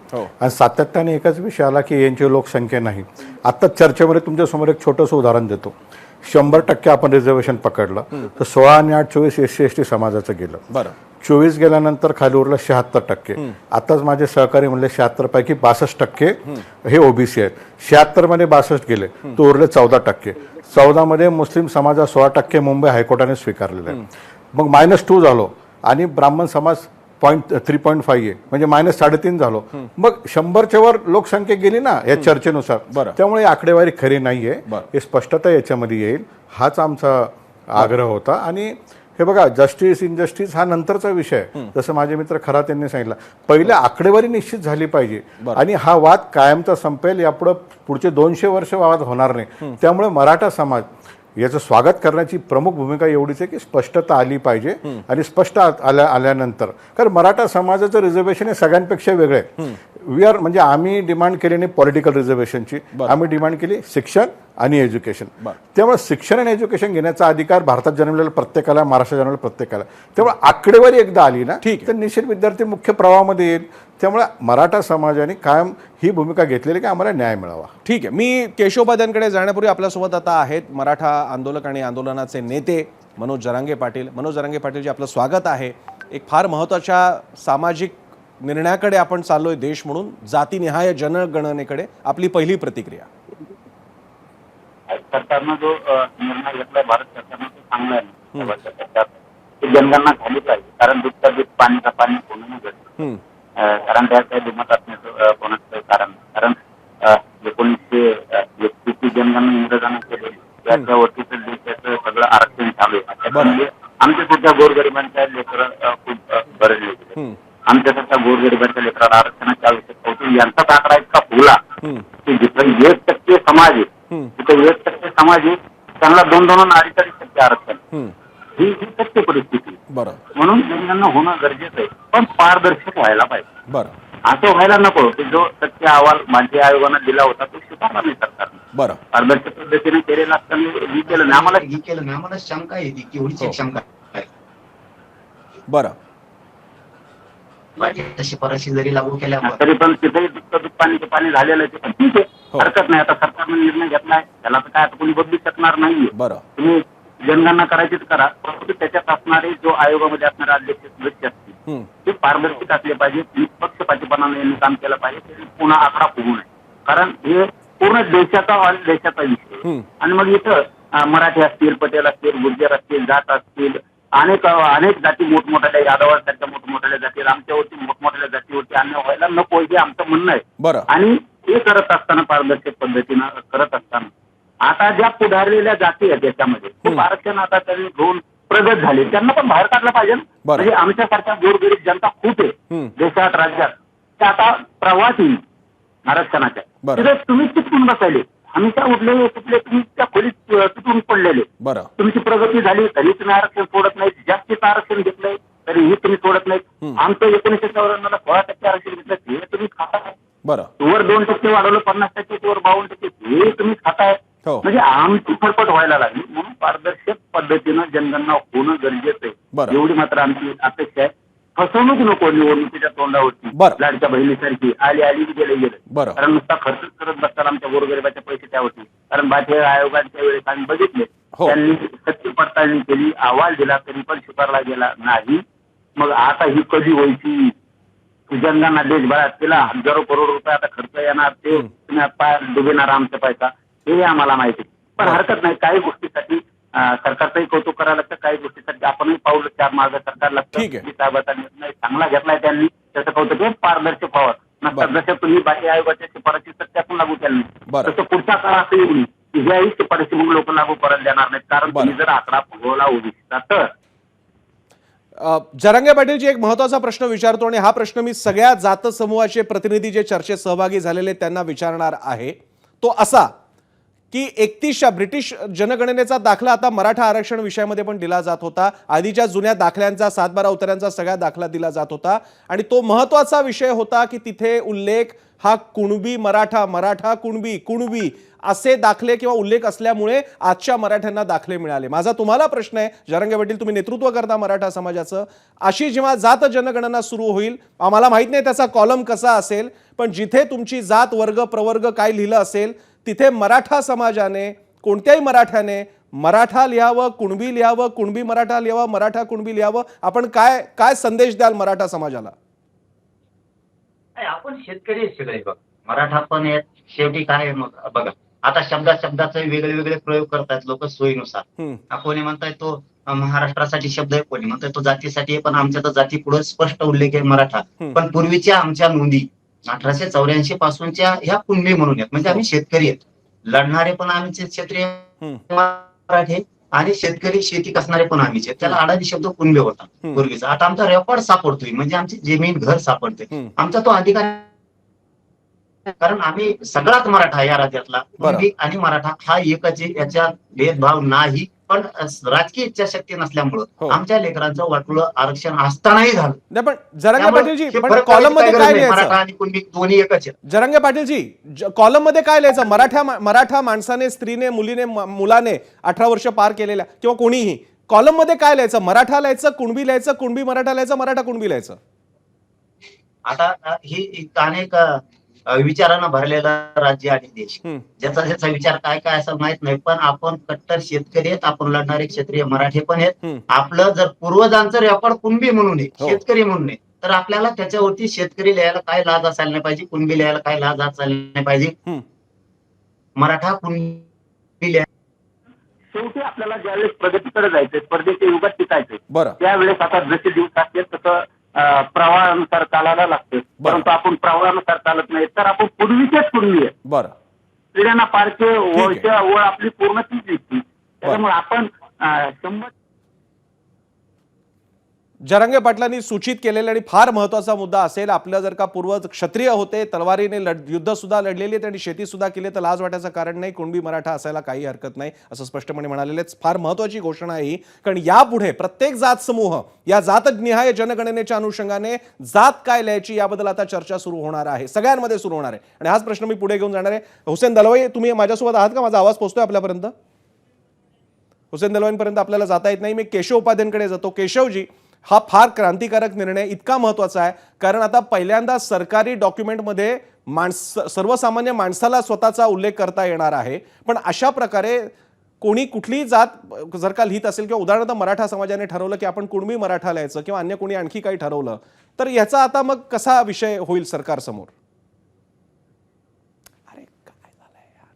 आणि सातत्याने एकच विषय आला की यांची लोकसंख्या नाही. आता चर्चेमध्ये तुमच्यासमोर एक छोटंसं उदाहरण देतो. 100% आपण रिझर्वेशन पकडलं तर 16 आणि 8 24 SC/ST समाजाचं गेलं. 24 गेल्यानंतर खाली उरलं 76%. आताच माझे सहकारी म्हणले 76 पैकी 62% हे ओबीसी आहेत. 76 मध्ये 62 गेले, तो उरले 14%. 14 मध्ये मुस्लिम समाजा 16% मुंबई हायकोर्टाने स्वीकारलेलं आहे. मग -2 झालो आणि ब्राह्मण समाज 3.5 आहे, म्हणजे -3.5 झालो. मग 100च्या वर लोकसंख्या गेली ना या चर्चेनुसार. त्यामुळे आकडेवारी खरी नाहीये, हे स्पष्टता याच्यामध्ये येईल, हाच आमचा आग्रह होता. आणि हे बघा, जस्टिस इनजस्टिस हा नंतरचा विषय आहे. जसं माझे मित्र खरात यांनी सांगितलं, पहिले आकडेवारी निश्चित झाली पाहिजे आणि हा वाद कायमचा संपेल. यापुढे पुढचे 200 वर्ष वाद होणार नाही. त्यामुळे मराठा समाज याचं स्वागत करण्याची प्रमुख भूमिका एवढीच आहे की स्पष्टता आली पाहिजे. आणि स्पष्ट आल्यानंतर, कारण मराठा समाजाचं रिझर्वेशन हे सगळ्यांपेक्षा वेगळं आहे. म्हणजे आम्ही डिमांड केली नाही पॉलिटिकल रिझर्वेशनची, आम्ही डिमांड केली शिक्षण आणि एज्युकेशन. त्यामुळे शिक्षण आणि एज्युकेशन घेण्याचा अधिकार भारतात जन्मलेल्या प्रत्येकाला, महाराष्ट्रात जन्मलेल्या प्रत्येकाला. त्यामुळे आकडेवारी एकदा आली ना तर निश्चित विद्यार्थी मुख्य प्रवाहामध्ये येईल. त्यामुळे मराठा समाजाने कायम ही भूमिका घेतलेली की आम्हाला न्याय मिळावा. ठीक आहे, मी केशवोपाध्यांकडे जाण्यापूर्वी आपल्यासोबत आता आहेत मराठा आंदोलक आणि आंदोलनाचे नेते मनोज जरांगे पाटील. मनोज जरांगे पाटीलजी, आपलं स्वागत आहे. एक फार महत्त्वाच्या सामाजिक निर्णयाकडे आपण चाललोय देश म्हणून, जातीनिहाय जनगणनेकडे. आपली पहिली प्रतिक्रिया? सरकारनं जो निर्णय घेतलाय भारत सरकारनं तो चांगला आहे. जनगणना झाली पाहिजे, कारण दूधचा दूध पाणीचा पाणी कोणी घेतलं. कारण त्यात काही दुमत असण्याचं कोणाचं कारण, कारण 1931 जनगणना इंग्रजांना केली, त्याच्या वतीचं देशाचं सगळं आरक्षण चालू आहे. म्हणजे आमच्या सुद्धा गोरगरिबांच्या लेकरं खूप भरले गेले. आमच्यासारख्या गोरगरिबांच्या लेकराला आरक्षणाची आवश्यकता होती. यांचाच आकडा इतका फुला की जिथं 1% समाज आहे, तिथं 1% समाज आहे, त्यांना 2-2 आणि 2.5% आरक्षण. ही सत्य परिस्थिती. म्हणून जनगणना होणं गरजेचं आहे, पण पारदर्शक व्हायला पाहिजे. असं व्हायला नको की जो सत्य अहवाल माहिती आयोगानं दिला होता तो स्वीकारला नाही सरकारने. पारदर्शक पद्धतीने केलेला असताना ही केलं नाही. आम्हाला शंका येते की एवढीच एक शंका आहे. तशी परिस्थिती जरी लागू केल्या तरी पण तिथेही दूध पाणी झालेलं आहे, ते ठीक आहे, हरकत नाही. आता सरकारने निर्णय घेतलाय, त्याला तर काय आता कोणी बदलू शकणार नाहीये. तुम्ही जनगणना करायचीच करा, परंतु त्याच्यात असणारे जो आयोगामध्ये असणारे अध्यक्ष सदस्य असतील ते पारदर्शक असले पाहिजे, निष्पक्षपातीपणाने यांनी काम केलं पाहिजे, तरी पुन्हा आकडा फुगू नये. कारण हे पूर्ण देशाचा विषय. आणि मग इथं मराठी असतील, पटेल असतील, गुर्जर असतील, जाट असतील, अनेक जाती मोठमोठ्या, यादवांसारख्या मोठमोठ्या जाती, आमच्यावरती मोठमोठ्या जातीवरती अन्याय व्हायला नको हे आमचं म्हणणं आहे. बरं. आणि हे करत असताना पारदर्शक पद्धतीनं करत असताना आता ज्या पुढारलेल्या जाती आहेत त्याच्यामध्ये खूप आरक्षण आता त्यांनी घेऊन प्रगत झाले, त्यांना पण बाहेर काढलं पाहिजे. म्हणजे आमच्यासारख्या गोरगरीब जनता खूप आहे देशात, राज्यात, ते आता प्रवास येईल आरक्षणाच्या. तिथे तुम्ही चिटकून बसायले, हमेशा उठलेले कुठले तुम्ही त्या खोलीत तुटून पडलेले. तुमची प्रगती झाली तरी तुम्ही आरक्षण सोडत नाही, जास्तीचं आरक्षण घेतलंय तरीही तुम्ही सोडत नाही. आमचं 1994 16% आरक्षण घेतलं ते तुम्ही खाताय. वर 2% वाढवलं, 50% वर 52%, हे तुम्ही खाताय. म्हणजे आमची फरफट व्हायला लागली. म्हणून पारदर्शक पद्धतीनं जनगणना होणं गरजेचं आहे, एवढी मात्र आमची अपेक्षा आहे. फसवणूक नको निवडणुकीच्या तोंडावरती, लाडक्या बहिणीसारखी आली गेले. कारण नुसता खर्च करत बसतात आमच्या गोरगरिबाचे पैसे त्यावरती. कारण बाह्य आयोगांच्या वेळेस आम्ही बघितले, त्यांनी सत्य पडताळणी केली, अहवाल दिला, तरी पण स्वीकारला गेला नाही. मग आता ही कधी व्हायची जनगणना देशभरात, तिला हजारो करोड रुपये आता खर्च येणार, ते तुम्ही डुबेणार आमचा पैसा, हे आम्हाला माहिती. पण हरकत नाही, काही गोष्टीसाठी सरकारचंही कौतुक करावं लागतं, काही गोष्टीसाठी आपणही पाऊल चार मार्ग सरकार लागतं. साहेबांचा निर्णय चांगला घेतलाय त्यांनी, त्याचं कौतुक आहे. पारदर्शक व्हावं. नंतर जसं तुम्ही बाह्य आयोगाच्या शिफारशी सत्यातून लागू केल्या नाही, तसं पुढचा काळ असं येऊ नये की ह्याही शिफारशी मग लोक लागू करायला देणार नाहीत. कारण तुम्ही जर आकडा फुगवला ओबीसीचा तर. जरांगे पाटीलजी, एक महत्वाचा प्रश्न विचारतो आणि हा प्रश्न मी सगळ्या जात समूहाचे प्रतिनिधी जे चर्चेत सहभागी झालेले त्यांना विचारणार आहे. तो असा की 31च्या ब्रिटिश जनगणनेचा दाखला आता मराठा आरक्षण विषयामध्ये पण दिला जात होता. आधीच्या जुन्या दाखल्यांचा 7-12 उत्तरांचा सगळा दाखला दिला जात होता आणि तो महत्वाचा विषय होता की तिथे उल्लेख हा कुणबी मराठा, मराठा कुणबी, कुणबी असे दाखले किंवा उल्लेख असल्यामुळे आजच्या मराठ्यांना दाखले मिळाले. माझा तुम्हाला प्रश्न आहे, जरांगे पाटील तुम्ही नेतृत्व करता मराठा समाजाचं, अशी जेव्हा जात जनगणना सुरू होईल, आम्हाला माहित नाही त्याचा कॉलम कसा असेल, पण जिथे तुमची जात, वर्ग, प्रवर्ग काय लिहिलं असेल तिथे मराठा समाजाने, कोणत्याही मराठ्याने मराठा लिहावं, कुणबी लिहावं, कुणबी मराठा लिहावं, मराठा कुणबी लिहावं. आपण काय काय संदेश द्याल मराठा समाजाला? आपण शेतकरी सगळे बघ, मराठा पण आहेत. शेवटी काय बघा, आता शब्दाचे वेगळे वेगळे प्रयोग करतात लोक सोयीनुसार. कोणी म्हणताय तो महाराष्ट्रासाठी शब्द आहे, कोणी म्हणताय तो जातीसाठी आहे. पण आमच्या तर जाती पुढे स्पष्ट उल्लेख आहे मराठा. पण पूर्वीच्या आमच्या नोंदी 1884 पासूनच्या ह्या कुणबी म्हणून आहेत. म्हणजे आम्ही शेतकरी आहेत, लढणारे पण आमचे क्षेत्रीय मराठे आणि शेतकरी शेती कसणारे पण आम्हीच आहेत. त्याला अडाणी शब्द कुणबी होता पूर्वीचा. आता आमचा रेकॉर्ड सापडतोय, म्हणजे आमची जमीन घर सापडते, आमचा तो अधिकार. कारण आम्ही सगळाच मराठा या राज्यातला, कुणबी आणि मराठा हा एकच आहे, याच्यात भेदभाव नाही. पण राजकीय इच्छाशक्ती नसल्यामुळं आमच्या लेकरांचं वाटलं आरक्षण असतानाही झालं. पण जरांगे पाटीलजी, पण कॉलम मध्ये काय लिहायचं? मराठा आणि कुणबी दोन्ही एकच आहे. जरांगे पाटीलजी, कॉलम मध्ये काय लिहायचं? मराठा माणसाने, स्त्रीने, मुलीने, मुलाने 18 वर्ष पार केलेल्या किंवा कोणीही, कॉलम मध्ये काय लिहायचं? मराठा लिहायचं, कुणबी लिहायचं, कुणबी मराठा लिहायचं, मराठा कुणबी लिहायचं? आता ही अनेक विचारानं भरलेला राज्य आणि देश, ज्याचा विचार काय काय असं माहित नाही. पण आपण कट्टर शेतकरी आहेत, आपण लढणारे क्षेत्रीय मराठे पण आहेत. आपलं जर पूर्वजांचं रेकॉर्ड कुणबी म्हणून आहे, शेतकरी म्हणून आहे, तर आपल्याला त्याच्यावरती शेतकरी लिहायला काय लाज असायला नाही पाहिजे, कुणबी लिहायला काय लाज असायला नाही पाहिजे. मराठा कुणबी शेवटी आपल्याला ज्यावेळेस प्रगतीकडे जायचंय, स्पर्धेच्या युगात टिकायचंय, त्यावेळेस आता जसे दिवस असतील तसं प्रवाहानुसार चालायला लागते. परंतु आपण प्रवाहानुसार चालत नाही, तर आपण पूर्वीचेच कुणबी आहे. पिढ्यांना पारखे ओळ आपली पूर्ण तीच दिसते. त्याच्यामुळे आपण 100. जरांगे पाटलांनी सूचित केलेला आणि फार महत्वाचा मुद्दा असेल, आपलं जर का पूर्वज क्षत्रिय होते, तलवारीने युद्ध सुद्धा लढलेली आहेत आणि शेती सुद्धा केली, तर लाज वाटायचं कारण नाही, कुणबी मराठा असायला काही हरकत नाही असं स्पष्टपणे म्हणालेले. फार महत्वाची घोषणा आहे ही, कारण यापुढे प्रत्येक जात समूह या जातनिहाय जनगणनेच्या अनुषंगाने जात काय लिहायची याबद्दल आता चर्चा सुरू होणार आहे, सगळ्यांमध्ये सुरू होणार आहे. आणि हाच प्रश्न मी पुढे घेऊन जाणार आहे. हुसेन दलवाई, तुम्ही माझ्यासोबत आहात का? माझा आवाज पोहोचतोय आपल्यापर्यंत? हुसेन दलवाईंपर्यंत आपल्याला जाता येत नाही. मी केशव उपाध्यायांकडे जातो. केशवजी, हा फार क्रांतिकारक निर्णय, इतका महत्वाचा आहे कारण आता पहिल्यांदा सरकारी डॉक्युमेंटमध्ये सर्वसामान्य माणसाला स्वतःचा उल्लेख करता येणार आहे. पण अशा प्रकारे कोणी कुठलीही जात जर का लिहित असेल किंवा उदाहरणार्थ मराठा समाजाने ठरवलं की आपण कुणबी मराठा लिहायचं किंवा अन्य कोणी आणखी काही ठरवलं तर याचा आता मग कसा विषय होईल सरकारसमोर? अरे काय झालंय यार.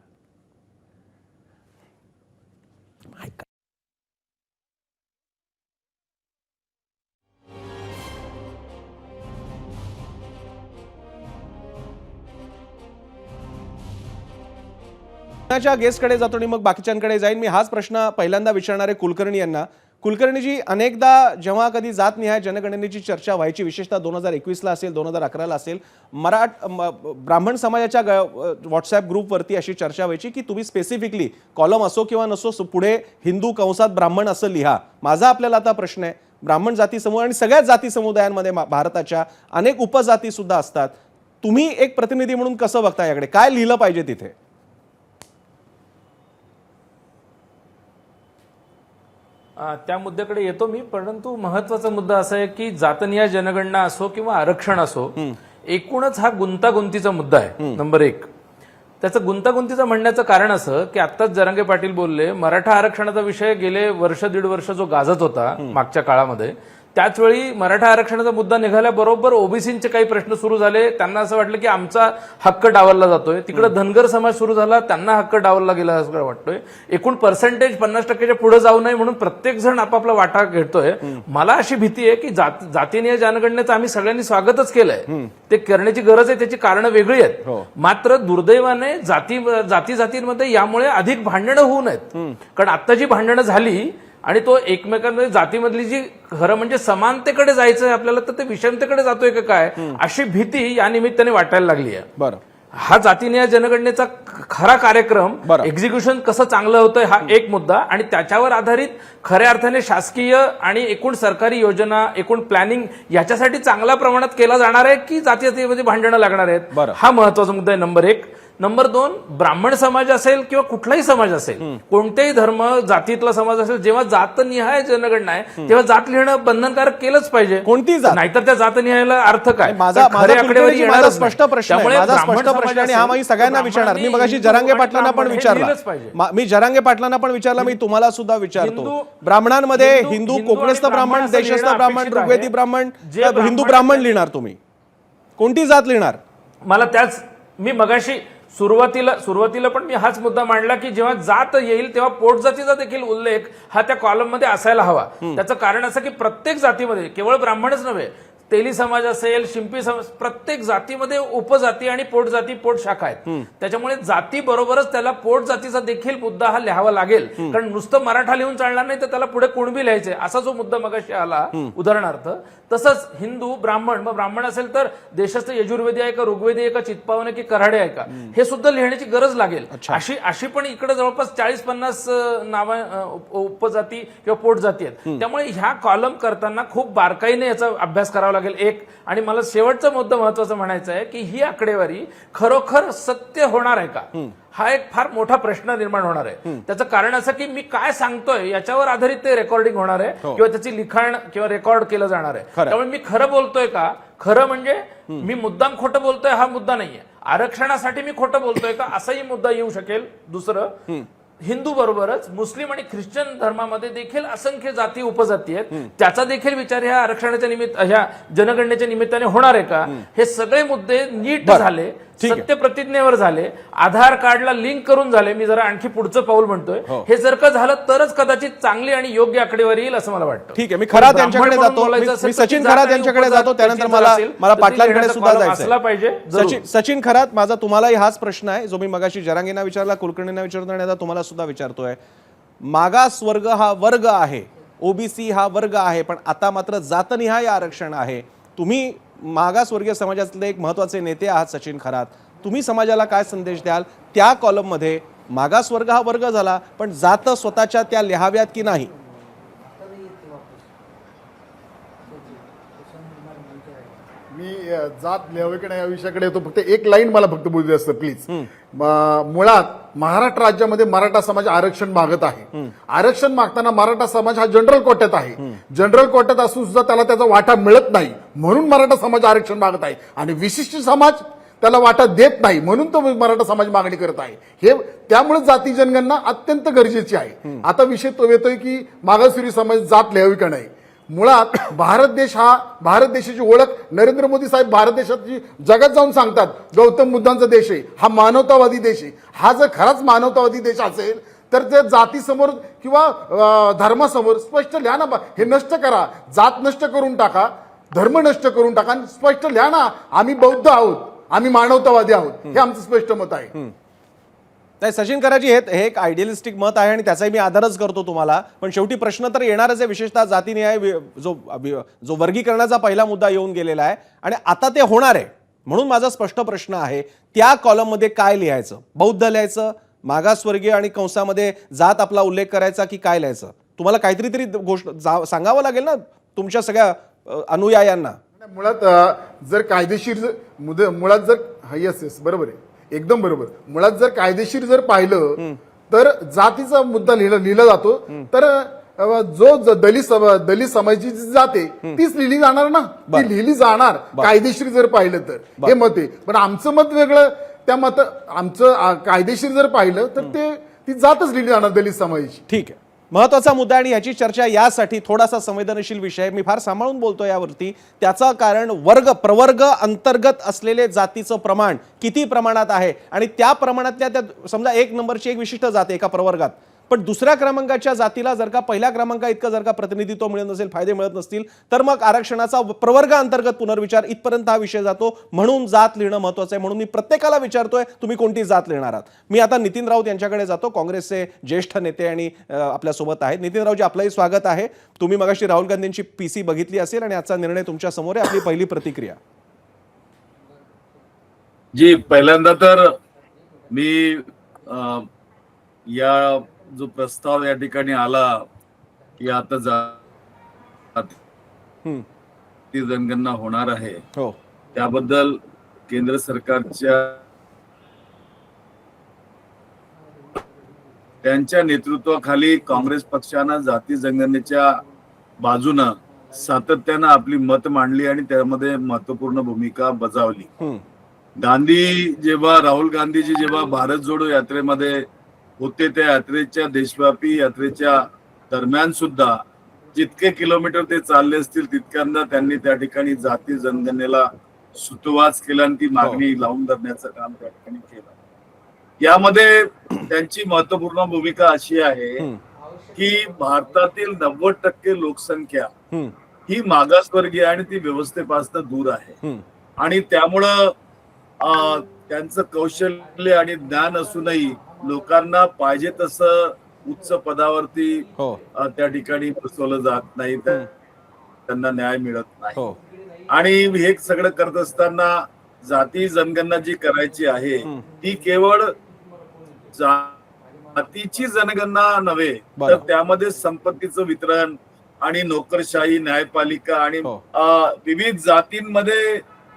गेस्टकडे जातो आणि मग बाकीच्यांकडे जाईन. मी हाच प्रश्न पहिल्यांदा विचारणार आहे कुलकर्णी यांना. कुलकर्णीजी, अनेकदा जेव्हा कधी जातनिहाय जनगणनेची चर्चा व्हायची, विशेषतः 2021ला असेल, 2011ला असेल, ब्राह्मण समाजाच्या व्हॉट्सअप ग्रुपवरती अशी चर्चा व्हायची की तुम्ही स्पेसिफिकली कॉलम असो किंवा नसो पुढे हिंदू कंसात ब्राह्मण असं लिहा. माझा आपल्याला आता प्रश्न आहे, ब्राह्मण जाती समूह आणि सगळ्याच जाती समुदायांमध्ये भारताच्या अनेक उपजाती सुद्धा असतात, तुम्ही एक प्रतिनिधी म्हणून कसं बघता याकडे? काय लिहिलं पाहिजे तिथे? त्या मुद्द्याकडे येतो मी, परंतु महत्वाचा मुद्दा असा आहे की जातनिहाय जनगणना असो किंवा आरक्षण असो, एकूणच हा गुंतागुंतीचा मुद्दा आहे. नंबर एक, त्याचं गुंतागुंतीचं म्हणण्याचं कारण असं की आत्ताच जरांगे पाटील बोलले, मराठा आरक्षणाचा विषय गेले वर्ष दीड वर्ष जो गाजत होता मागच्या काळामध्ये, त्याचवेळी मराठा आरक्षणाचा मुद्दा निघाल्याबरोबर ओबीसींचे काही प्रश्न सुरू झाले. त्यांना असं वाटलं की आमचा हक्क डावलला जातोय. तिकडे धनगर समाज सुरू झाला, त्यांना हक्क डावलला गेला असं वाटतोय. एकूण पर्सेंटेज 50% पुढे जाऊ नये म्हणून प्रत्येक जण आपापला वाटा घेतोय. मला अशी भीती आहे की जातीनिहाय जनगणनेचं आम्ही सगळ्यांनी स्वागतच केलंय, ते करण्याची गरज आहे, त्याची कारणं वेगळी आहेत. मात्र दुर्दैवाने जातींमध्ये यामुळे अधिक भांडणं होऊ नयेत. कारण आता जी भांडणं झाली आणि तो एकमेकांमध्ये जातीमधली जी खरं म्हणजे समानतेकडे जायचं आहे आपल्याला, तर ते विषमतेकडे जातोय का काय, अशी भीती या निमित्ताने वाटायला लागली आहे. बरं, हा जातीनिहाय जनगणनेचा खरा कार्यक्रम, एक्झिक्युशन कसं चांगलं होतंय हा एक मुद्दा, आणि त्याच्यावर आधारित खऱ्या अर्थाने शासकीय आणि एकूण सरकारी योजना, एकूण प्लॅनिंग याच्यासाठी चांगल्या प्रमाणात केला जाणार आहे की जातीमध्ये भांडणं लागणार आहेत, हा महत्वाचा मुद्दा आहे. नंबर एक. नंबर दोन, ब्राह्मण समाज असेल किंवा कुठलाही समाज असेल, कोणत्याही धर्म जातीतला समाज असेल, जेव्हा जातनिहाय जनगणना आहे तेव्हा जात लिहिणं बंधनकारक केलंच पाहिजे. कोणती जात? नाहीतर त्या जातनिहायला अर्थ काय? माझा स्पष्ट प्रश्न आहे, हा मी सगळ्यांना विचारणार. मी मगाशी जरांगे पाटलांना पण विचारला, मी जरांगे पाटलांना पण विचारला, मी तुम्हाला सुद्धा विचारतो. ब्राह्मणांमध्ये हिंदू, कोकणस्थ ब्राह्मण, देशस्थ ब्राह्मण, ऋग्वेदी ब्राह्मण, हिंदू ब्राह्मण लिहिणार तुम्ही? कोणती जात लिहिणार? मला त्याच, मी मगाशी सुरुवातीला पण मी हाच मुद्दा मांडला की जेव्हा जात येईल तेव्हा पोटजातीचा देखील उल्लेख हा त्या कॉलम मध्ये असायला हवा. त्याचं कारण असं की प्रत्येक जातीमध्ये, केवळ ब्राह्मणच नव्हे, तेली समाज असेल, शिंपी समाज, प्रत्येक जातीमध्ये उपजाती आणि पोटजाती, पोटशाखा आहेत. त्याच्यामुळे जाती बरोबरच त्याला पोटजातीचा देखील मुद्दा हा लिहावा लागेल. कारण नुसतं मराठा लिहून चालणार नाही, तर त्याला पुढे कुणबी लिहायचे, असा जो मुद्दा मगाशी आला उदाहरणार्थ. तसंच हिंदू, ब्राह्मण, मग ब्राह्मण असेल तर देशस्थ यजुर्वेदी आहे का, ऋग्वेदी आहे का, चित्पावन आहे की कराडे आहे का, हे सुद्धा लिहिण्याची गरज लागेल. अशी पण इकडे जवळपास 40-50 उपजाती किंवा पोटजाती आहेत. त्यामुळे ह्या कॉलम करताना खूप बारकाईने याचा अभ्यास करावा लागेल. एक, आणि मला शेवटचा मुद्दा महत्वाचा म्हणायचा आहे की ही आकडेवारी खरोखर सत्य होणार आहे का, हा एक फार मोठा प्रश्न निर्माण होणार आहे. त्याचं कारण असं की मी काय सांगतोय याच्यावर आधारित ते रेकॉर्डिंग होणार आहे किंवा त्याची लिखाण किंवा रेकॉर्ड केलं जाणार आहे. त्यामुळे मी खरं बोलतोय का, खरं म्हणजे मी मुद्दाम खोटं बोलतोय हा मुद्दा नाहीये, आरक्षणासाठी मी खोटं बोलतोय का असाही मुद्दा येऊ शकेल. दुसरं, हिंदू बरोबरच मुस्लिम आणि ख्रिश्चन धर्मामध्ये देखील असंख्य जाती उपजाती आहेत, त्याचा देखील विचार ह्या आरक्षणाच्या ह्या जनगणनेच्या निमित्ताने होणार आहे का, हे सगळे मुद्दे नीट झाले, सत्य प्रतिज्ञेवर झाले, आधार कार्डला लिंक करून झाले. मी जरा आणखी पुढचं पाऊल म्हणतोय, हे जर का झालं तरच कदाचित चांगली आणि योग्य आकडेवारी येईल असं मला वाटतं. ठीक आहे, मी खरात यांच्याकडे जातो, मी सचिन खरात यांच्याकडे जातो, त्यानंतर मला पाटलांकडे सुद्धा जायचं पाहिजे. सचिन खरात, माझा तुम्हालाही हाच प्रश्न आहे जो मी मगाशी जरांगेंना विचारला, कुलकर्णींना विचारतो आणि आता तुम्हाला सुद्धा विचारतोय. मागास वर्ग हा वर्ग आहे, ओबीसी हा वर्ग आहे, पण आता मात्र जातनिहाय आरक्षण आहे. तुम्ही मागासवर्गीय समाजातले एक महत्वाचे नेते आहात सचिन खरात, तुम्ही समाजाला काय संदेश द्याल? त्या कॉलममध्ये मागासवर्ग हा वर्ग झाला, पण जात स्वतःच्या त्या लिहाव्यात की नाही? मी जात लिहावे की नाही या विषयाकडे येतो. फक्त एक लाईन मला फक्त बोलू द्या असतं प्लीज. मुळात महाराष्ट्र राज्यामध्ये मराठा समाज आरक्षण मागत आहे. आरक्षण मागताना मराठा समाज हा जनरल कोट्यात आहे. जनरल कोट्यात असून सुद्धा त्याला त्याचा वाटा मिळत नाही, म्हणून मराठा समाज आरक्षण मागत आहे. आणि विशिष्ट समाज त्याला वाटा देत नाही, म्हणून तो मराठा समाज मागणी करत आहे. हे त्यामुळे जाती जनगणना अत्यंत गरजेची आहे. आता विषय तो येतोय की मागासवर्गीय समाज जात लिहावी का नाही. मुळात भारत देशाची ओळख नरेंद्र मोदी साहेब भारत देशाची जगात जाऊन सांगतात गौतम बुद्धांचा देश आहे, हा मानवतावादी देश आहे. हा जर खराच मानवतावादी देश असेल तर ते जातीसमोर किंवा धर्मासमोर स्पष्ट लिहा ना, हे नष्ट करा, जात नष्ट करून टाका, धर्म नष्ट करून टाका आणि स्पष्ट लिहा ना, आम्ही बौद्ध आहोत, आम्ही मानवतावादी आहोत. हे आमचं स्पष्ट मत आहे. सचिन कराजी हे एक आयडियलिस्टिक मत आहे आणि त्याचाही मी आदरच करतो तुम्हाला. पण शेवटी प्रश्न तर येणारच आहे, विशेषतः जातीनिहाय जो वर्गीकरणाचा पहिला मुद्दा येऊन गेलेला आहे आणि आता ते होणार आहे. म्हणून माझा स्पष्ट प्रश्न आहे, त्या कॉलममध्ये काय लिहायचं? बौद्ध लिहायचं, मागासवर्गीय आणि कंसामध्ये जात आपला उल्लेख करायचा, की काय लिहायचं? तुम्हाला काहीतरी तरी गोष्ट सांगावं लागेल ना तुमच्या सगळ्या अनुयायांना. मुळात जर कायदेशीर मुळात जर येस बरोबर आहे, एकदम बरोबर. मुळात जर कायदेशीर जर पाहिलं तर जातीचा मुद्दा लिहिला जातो, तर जो दलित समाजाची जी जाते तीच लिहिली जाणार ना, ती लिहिली जाणार कायदेशीर जर पाहिलं तर. हे मत आहे. पण आमचं मत वेगळं. त्या मत आमचं कायदेशीर जर पाहिलं तर ती जातच लिहिली जाणार दलित समाजाची. ठीक आहे, महत्वाचा मुद्दा आणि याची चर्चा यासाठी थोडासा संवेदनशील विषय. मी फार सांभाळून बोलतो यावरती. त्याचं कारण प्रवर्ग अंतर्गत असलेले जातीचं प्रमाण किती प्रमाणात आहे आणि त्या प्रमाणातल्या त्या समजा 1 नंबरची एक विशिष्ट जात एका प्रवर्गात, पण दुसऱ्या क्रमांकाच्या जातीला जर का पहिल्या क्रमांका इतकं जर का प्रतिनिधित्व मिळत नसेल, फायदे मिळत नसतील, तर मग आरक्षणाचा प्रवर्ग अंतर्गत पुनर्विचार इथपर्यंत हा विषय जातो. म्हणून जात लिहिणं महत्वाचं आहे. म्हणून मी प्रत्येकाला विचारतोय तुम्ही कोणती जात लिहिणार आहात. मी आता नितीन राऊत यांच्याकडे जातो, काँग्रेसचे ज्येष्ठ नेते आणि आपल्यासोबत आहेत. नितीन राऊतजी, आपलंही स्वागत आहे. तुम्ही मगाशी राहुल गांधींची पीसी बघितली असेल आणि आजचा निर्णय तुमच्या समोर आहे. आपली पहिली प्रतिक्रिया. जी, पहिल्यांदा तर मी या जो प्रस्ताव या ठिकाणी आला की आता ती जनगणना होणार आहे, हो, त्याबद्दल केंद्र सरकारच्या त्यांच्या नेतृत्वाखाली काँग्रेस पक्षानं जाती जनगणनेच्या बाजूनं सातत्यानं आपली मत मांडली आणि त्यामध्ये महत्वपूर्ण भूमिका बजावली. राहुल गांधीजी जेव्हा भारत जोडो यात्रेमध्ये होते, त्या यात्रेच्या देशव्यापी यात्रेच्या दरम्यान सुद्धा जितके किलोमीटर ते चालले असतील तितक्यांदा त्यांनी त्या ठिकाणी जाती जनगणनेला सुतोवाच केला आणि ती मागणी लावून धरण्याचं काम त्या ठिकाणी केलं. यामध्ये त्यांची महत्वपूर्ण भूमिका अशी आहे की भारतातील 90% लोकसंख्या ही मागासवर्गीय आणि ती व्यवस्थेपासून दूर आहे आणि त्यामुळं त्यांचं कौशल्य आणि ज्ञान असूनही लोकांना पाहिजे तसं उच्च पदावरती त्या ठिकाणी बसवलं जात नाही, त्यांना न्याय मिळत नाही. आणि हे सगळं करत असताना जाती जनगणना जी करायची आहे ती केवळ जातीची जनगणना नव्हे, तर त्यामध्ये संपत्तीचं वितरण आणि नोकरशाही, न्यायपालिका आणि विविध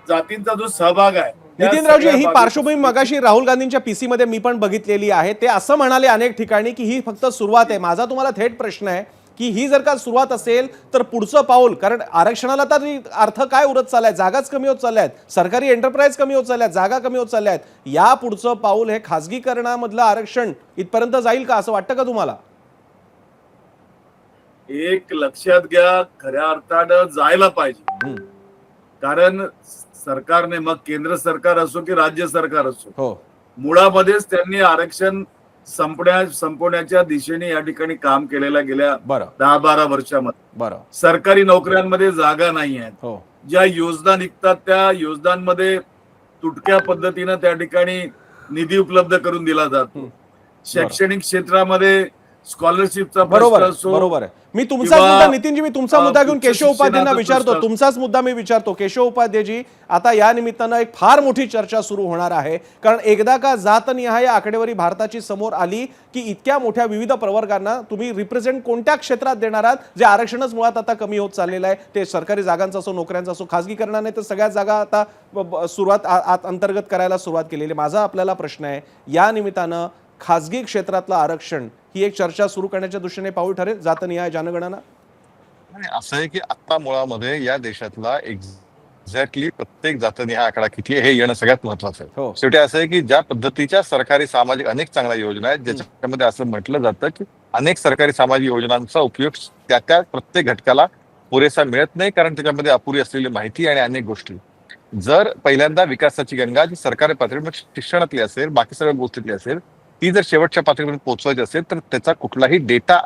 जातींचा जो सहभाग आहे. नितीनरावजी, ही पार्श्वभूमी मगाशी राहुल गांधींच्या पीसी मध्ये मी पण बघितलेली आहे. ते असं म्हणाले अनेक ठिकाणी की ही फक्त सुरुवात आहे. माझा तुम्हाला थेट प्रश्न आहे की ही जर का सुरुवात असेल तर पुढचं पाऊल, कारण आरक्षणाला तर अर्थ काय उरत चाललाय, जागाच कमी होत चालल्या आहेत, सरकारी एंटरप्राइज कमी होत चालल्या आहेत, जागा कमी होत चालल्या आहेत. या पुढचं पाऊल हे खासगीकरणामधलं आरक्षण इथपर्यंत जाईल का, असं वाटतं का तुम्हाला? एक लक्षात घ्या, खऱ्या अर्थानं जायला पाहिजे. कारण सरकारने, मग केंद्र सरकार असो की राज्य सरकार असो, मुळामध्येच त्यांनी आरक्षण संपवण्याच्या दिशेने या ठिकाणी काम केलेलं गेल्या 10-12 वर्षामध्ये. सरकारी नोकऱ्यांमध्ये जागा नाही आहेत. ज्या योजना निघतात त्या योजनांमध्ये तुटक्या पद्धतीनं त्या ठिकाणी निधी उपलब्ध करून दिला जातो. शैक्षणिक क्षेत्रामध्ये स्कॉलरशिपचा बरोबर आहे. मी तुमचा मुद्दा, नितीनजी, मी तुमचा मुद्दा घेऊन केशव उपाध्यायांना विचारतो. तुमचाच मुद्दा मी विचारतो. केशव उपाध्यायजी, आता या निमित्तानं एक फार मोठी चर्चा सुरू होणार आहे, कारण एकदा का जातनिहाय आकडेवारी भारताची समोर आली की इतक्या मोठ्या विविध प्रवर्गांना तुम्ही रिप्रेझेंट कोणत्या क्षेत्रात देणार आहात, जे आरक्षणच मुळात आता कमी होत चाललेलं आहे, ते सरकारी जागांचा असो, नोकऱ्यांचा असो. खासगीकरणाने तर सगळ्या जागा आता सुरुवात अंतर्गत करायला सुरुवात केलेली. माझा आपल्याला प्रश्न आहे, या निमित्तानं खासगी क्षेत्रातलं आरक्षण ही एक चर्चा सुरू करण्याच्या दृष्टीने पाऊल ठरेल जातनिहाय जनगणना? असं आहे की आता मुळामध्ये या देशातला एक्झॅक्टली प्रत्येक जातीने हा आकडा किती आहे हे येणं सगळ्यात महत्वाचं हो. आहे. शेवटी असं आहे की ज्या पद्धतीच्या सरकारी सामाजिक अनेक चांगल्या योजना आहेत ज्याच्यामध्ये असं म्हटलं जातं की अनेक सरकारी सामाजिक योजनांचा उपयोग त्या प्रत्येक घटकाला पुरेसा मिळत नाही, कारण त्याच्यामध्ये अपुरी असलेली माहिती आणि अनेक गोष्टी. जर पहिल्यांदा विकासाची गंगा जी सरकारी पातळीवर शिक्षणातली असेल, बाकी सगळ्या गोष्टीतली असेल, ती जर शेवटच्या पातळीपर्यंत पोहोचवायची असेल तर त्याचा कुठलाही डेटा,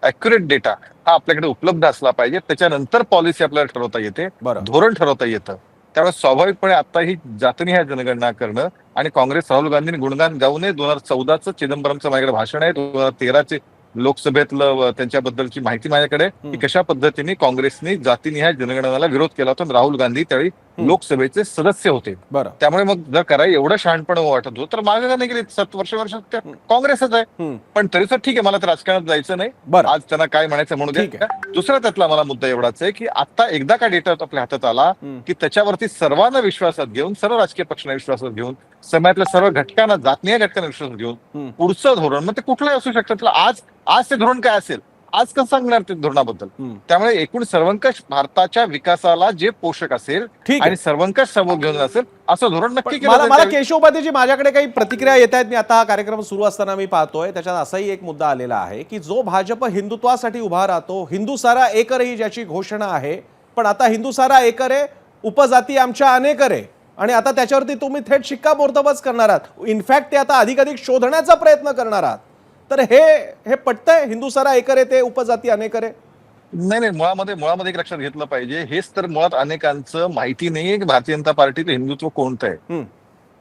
अॅक्युरेट डेटा हा आपल्याकडे उपलब्ध असला पाहिजे. त्याच्यानंतर पॉलिसी आपल्याला ठरवता येते, बरं. धोरण ठरवता येतं. त्यामुळे स्वाभाविकपणे आता ही जातीने ह्या जनगणना करणं आणि काँग्रेस राहुल गांधींनी गुणगान गाऊ नये. 2014चं चिदंबरमचं माझ्याकडे भाषण आहे, 2013चे लोकसभेतलं त्यांच्याबद्दलची माहिती माझ्याकडे, की कशा पद्धतीने काँग्रेसने जातीनिहाय जनगणनाला विरोध केला होता. राहुल गांधी त्यावेळी लोकसभेचे सदस्य होते. बरं. त्यामुळे मग जर करायला एवढं शहाणपण वाटत होतं तर मागे का नाही गेली 7 वर्ष काँग्रेसच आहे. पण तरी तर ठीक आहे, मला तर राजकारणात जायचं नाही. बरं. आज त्यांना काय म्हणायचं म्हणू ठीक द्या. दुसरा त्यातला मला मुद्दा एवढाच आहे की आता एकदा का डेटा आपल्या हातात आला की त्याच्यावरती सर्वांना विश्वासात घेऊन, सर्व राजकीय पक्षांना विश्वासात घेऊन, समाजातल्या सर्व घटकांना, जातीय घटकांना विश्वासात घेऊन पुढचं धोरण मग ते कुठलंही असू शकतं. आज ते धोरण काय असेल, आज कसं सांगणार ते धोरणाबद्दल. त्यामुळे एकूण सर्वंकष भारताच्या विकासाला जे पोषक असेल ठीक आहे. आणि सर्वंकष समोर घेऊन असेल असं धोरण नक्की केलं मला जाईल. केशव उपाध्येजी, माझ्याकडे काही प्रतिक्रिया येत आहेत. मी आता हा कार्यक्रम सुरू असताना मी पाहतोय, त्याच्यात असाही एक मुद्दा आलेला आहे की जो भाजप हिंदुत्वासाठी उभा राहतो, हिंदू सारा एकर ही ज्याची घोषणा आहे, पण आता हिंदू सारा एकर आहे, उपजाती आमच्या अनेक आहे, आणि आता त्याच्यावरती तुम्ही थेट शिक्कामोर्तबच करणार आहात. इनफॅक्ट ते आता अधिकाधिक शोधण्याचा प्रयत्न करणार आहात. तर हे पटतंय? हिंदू सारा एकर आहे, ते उपजाती अनेक आहे? नाही, मुळामध्ये एक लक्षात घेतलं पाहिजे. हेच तर मुळात अनेकांचं माहिती नाहीये की भारतीय जनता पार्टीचं हिंदुत्व कोणतं आहे.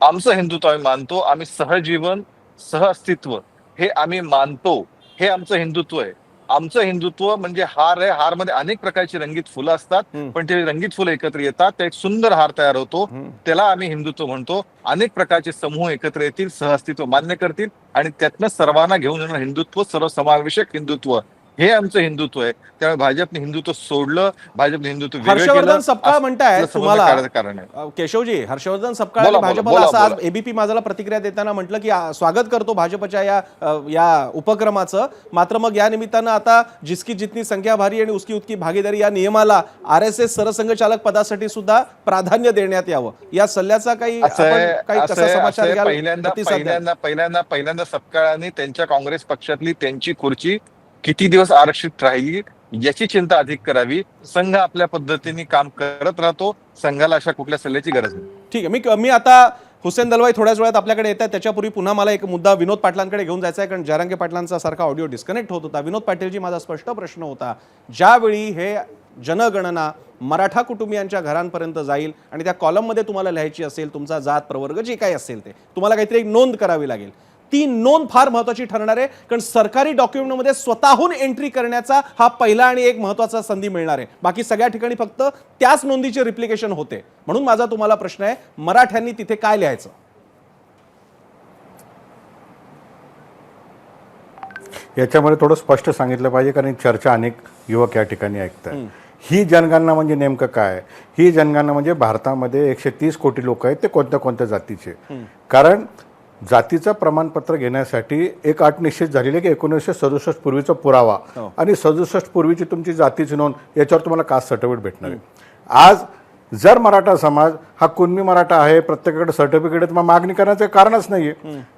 आमचं हिंदुत्व आम्ही मानतो, आम्ही सहजीवन, सहअस्तित्व हे आम्ही मानतो, हे आमचं हिंदुत्व आहे. आमचं हिंदुत्व म्हणजे हार आहे. हार मध्ये अनेक प्रकारची रंगीत फुलं असतात, पण ते रंगीत फुलं एकत्र येतात, त्या एक सुंदर हार तयार होतो, त्याला आम्ही हिंदुत्व म्हणतो. अनेक प्रकारचे समूह एकत्र येतील, सहअस्तित्व मान्य करतील आणि त्यातनं सर्वांना घेऊन येणार हिंदुत्व, सर्वसमावेशक हिंदुत्व हे आमचं हिंदुत्व आहे. त्यामुळे भाजपने हिंदुत्व सोडलं, भाजपने हिंदुत्व वेगळं केलं. हर्षवर्धन सपकाळ म्हणताय तुम्हाला, कारण आहे. केशवजी, हर्षवर्धन सपकाळ भाजपला असं आज एबीपी माझाला प्रतिक्रिया देताना म्हटलं की स्वागत करतो भाजपच्या या उपक्रमाचं, मात्र मग या निमित्तानं आता जिसकी जितनी संख्या भारी आणि उसकी उतकी भागीदारी या नियमाला RSS सरसंघचालक पदासाठी सुद्धा प्राधान्य देण्यात यावं, या सल्ल्याचा काही समाचार पहिल्यांदा सपकाळांनी त्यांच्या काँग्रेस पक्षातली त्यांची खुर्ची किती दिवस आरक्षित राहिली याची चिंता अधिक करावी. संघ आपल्या पद्धतीने काम करत राहतो, संघाला अशा कुठल्या सल्ल्याची गरज नाही. ठीक आहे. मी आता हुसेन दलवाई थोड्याच वेळात आपल्याकडे येतात. त्याच्यापूर्वी पुन्हा मला एक मुद्दा विनोद पाटलांकडे घेऊन जायचा आहे, कारण जरांगे पाटलांचा सारखा ऑडिओ डिस्कनेक्ट होत होता. विनोद पाटीलजी, माझा स्पष्ट प्रश्न होता, ज्यावेळी हे जनगणना मराठा कुटुंबियांच्या घरांपर्यंत जाईल आणि त्या कॉलममध्ये तुम्हाला लिहायची असेल तुमचा जात प्रवर्ग जे काही असेल ते, तुम्हाला काहीतरी एक नोंद करावी लागेल. ती नोंद फार महत्त्वाची ठरणार आहे, कारण सरकारी डॉक्युमेंटमध्ये स्वतःहून एंट्री करण्याचा हा पहिला आणि एक महत्त्वाचा संधी मिळणार आहे. बाकी सगळ्या ठिकाणी फक्त त्याच नोंदीचे रिप्लिकेशन होते. म्हणून माझा तुम्हाला प्रश्न आहे, मराठ्यांनी तिथे काय लिहायचं? याच्यामध्ये थोडं स्पष्ट सांगितलं पाहिजे, कारण चर्चा अनेक युवक या ठिकाणी ऐकतात. ही जनगणना म्हणजे नेमकं काय? ही जनगणना म्हणजे भारतामध्ये 130 कोटी लोक आहेत, ते कोणत्या कोणत्या जातीचे. कारण जातीचं प्रमाणपत्र घेण्यासाठी एक अट निश्चित झालेली आहे की 1967 पूर्वीचा पुरावा आणि 67 पूर्वीची तुमची जातीची नोंद, याच्यावर तुम्हाला कास्ट सर्टिफिकेट भेटणार आहे. आज जर मराठा समाज हा कुणबी मराठा आहे, प्रत्येकाकडे सर्टिफिकेट आहे, मग मागणी करण्याचं कारणच नाहीये.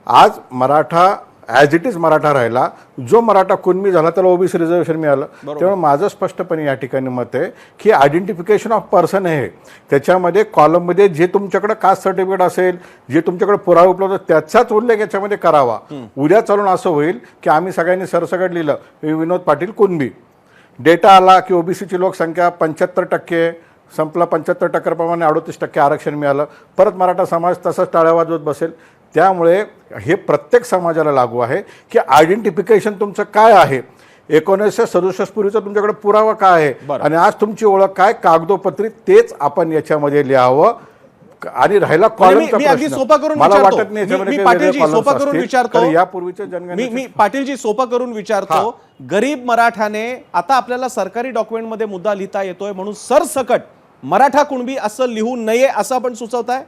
आज Maratha as it is Maratha राहिला, जो मराठा कुणबी झाला त्याला ओबीसी रिझर्वेशन मिळालं. त्यामुळे माझं स्पष्टपणे या ठिकाणी मत आहे की आयडेंटिफिकेशन ऑफ पर्सन आहे, त्याच्यामध्ये कॉलममध्ये जे तुमच्याकडे कास्ट सर्टिफिकेट असेल, जे तुमच्याकडे पुरावा उपलब्ध त्याचाच उल्लेख याच्यामध्ये करावा. उद्या चालून असं होईल की आम्ही सगळ्यांनी सरसकट लिहिलं विनोद पाटील कुणबी, डेटा आला की ओबीसीची लोकसंख्या 75% संपला, 75% प्रमाणे 38% आरक्षण मिळालं, परत मराठा समाज तसंच टाळ्या वाजवत बसेल. त्यामुळे हे प्रत्येक समाजाला लागू आहे की आयडेंटिफिकेशन तुमचं काय आहे, 1967 पूर्वीचा तुमच्याकडे पुरावा काय आहे आणि आज तुमची ओळख काय कागदोपत्री, तेच आपण याच्यामध्ये लिहावं. आणि राहिला कॉलमचा प्रश्न, मला वाटत नाही याच्यामध्ये यापूर्वीच्या जनगणनेत मी पाटीलजी सोपं करून विचारतो, गरीब मराठाने आता आपल्याला सरकारी डॉक्युमेंटमध्ये मुद्दा लिहिता येतोय म्हणून सरसकट मराठा कुणबी असं लिहू नये असं आपण सुचवताय?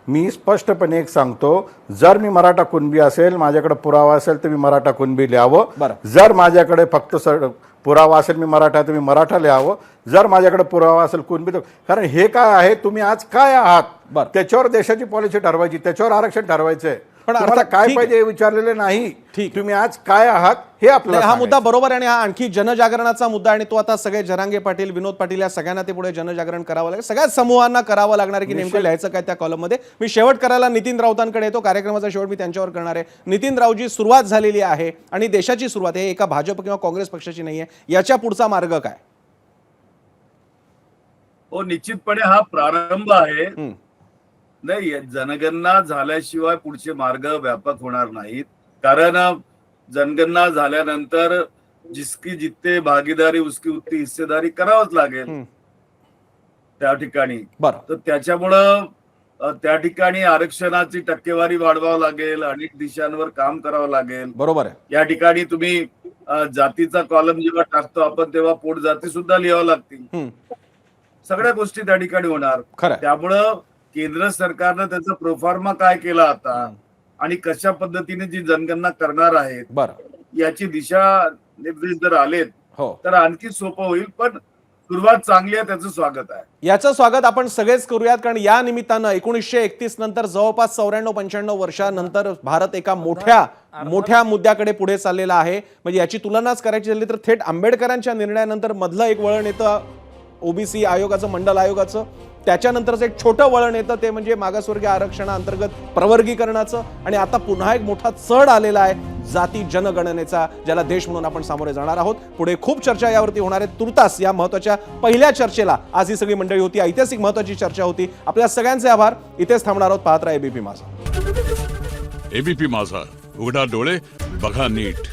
मी स्पष्टपणे एक सांगतो, जर मी मराठा कुणबी असेल, माझ्याकडे पुरावा असेल तर मी मराठा कुणबी लिहावं. बरं. जर माझ्याकडे फक्त पुरावा असेल मी मराठा तर मी मराठा लिहावं. जर माझ्याकडे पुरावा असेल कुणबी तर, कारण हे काय आहे, तुम्ही आज काय आहात बरं. त्याच्यावर देशाची पॉलिसी ठरवायची, त्याच्यावर आरक्षण ठरवायचंय. पण तुम्हाला अर्थात काय ठीक पाहिजे हे विचारलेले नाही. ठीक. तुम्ही आज काय आहात हे आपल्याला हा मुद्दा सांगायचं. बरोबर आहे आणि हा आणखी जनजागरणाचा मुद्दा आणि तो आता सगळे जरांगे पाटील, विनोद पाटील या सगळ्यांना ते पुढे जनजागरण करावं लागेल. सगळ्याच समूहांना करावं लागणार की नेमकं लिहायचं काय त्या कॉलममध्ये. मी शेवट करायला नितीन राऊतांकडे येतो. कार्यक्रमाचा शेवट मी त्यांच्यावर करणार आहे. नितीन राऊजी, सुरुवात झालेली आहे आणि देशाची सुरुवात आहे, एका भाजप किंवा काँग्रेस पक्षाची नाहीये. याच्या पुढचा मार्ग काय? हो, निश्चितपणे हा प्रारंभ आहे. नाही, जनगणना झाल्याशिवाय पुढचे मार्ग व्यापक होणार नाहीत. कारण जनगणना झाल्यानंतर जिसकी जितने भागीदारी उसकी उतनी हिस्सेदारी करावंच लागेल त्या ठिकाणी. बरं. तर त्याच्यामुळं त्या ठिकाणी आरक्षणाची टक्केवारी वाढवावं लागेल, अनेक दिशांवर काम करावं लागेल. बरोबर आहे. या ठिकाणी तुम्ही जातीचा कॉलम जेव्हा टाकतो आपण तेव्हा पोट जाती सुद्धा लिहावं लागतील. सगळ्या गोष्टी त्या ठिकाणी होणार. खरं. त्यामुळं केंद्र सरकारनं त्याचा प्रोफार्मा काय केला आता आणि कशा पद्धतीने जी जनगणना करणार आहेत बरं. याची दिशा निर्देश जर आलेत हो. तर आणखी सोपं होईल. पण सुरुवात चांगली आहे, त्याचं स्वागत आहे. याचं स्वागत आपण सगळेच करूयात, कारण या निमित्तानं 1931 नंतर जवळपास 94-95 वर्षानंतर भारत एका मोठ्या मुद्द्याकडे पुढे चाललेला आहे. म्हणजे याची तुलनाच करायची झाली तर थेट आंबेडकरांच्या निर्णयानंतर मधलं एक वळण येतं ओबीसी आयोगाचं, मंडल आयोगाचं. त्याच्यानंतरच एक छोटं वळण येतं ते म्हणजे मागासवर्गीय आरक्षणाअंतर्गत प्रवर्गीकरणाचं. आणि आता पुन्हा एक मोठा चढ आलेला आहे जाती जनगणनेचा, ज्याला देश म्हणून आपण सामोरे जाणार आहोत. पुढे खूप चर्चा यावरती होणार आहे. तुर्तास या महत्त्वाच्या पहिल्या चर्चेला आज ही सगळी मंडळी होती. ऐतिहासिक महत्त्वाची चर्चा होती. आपल्या सगळ्यांचे आभार. इथेच थांबणार आहोत. पाहत राहा एबीपी माझा. एबीपी माझा, उघडा डोळे बघा नीट.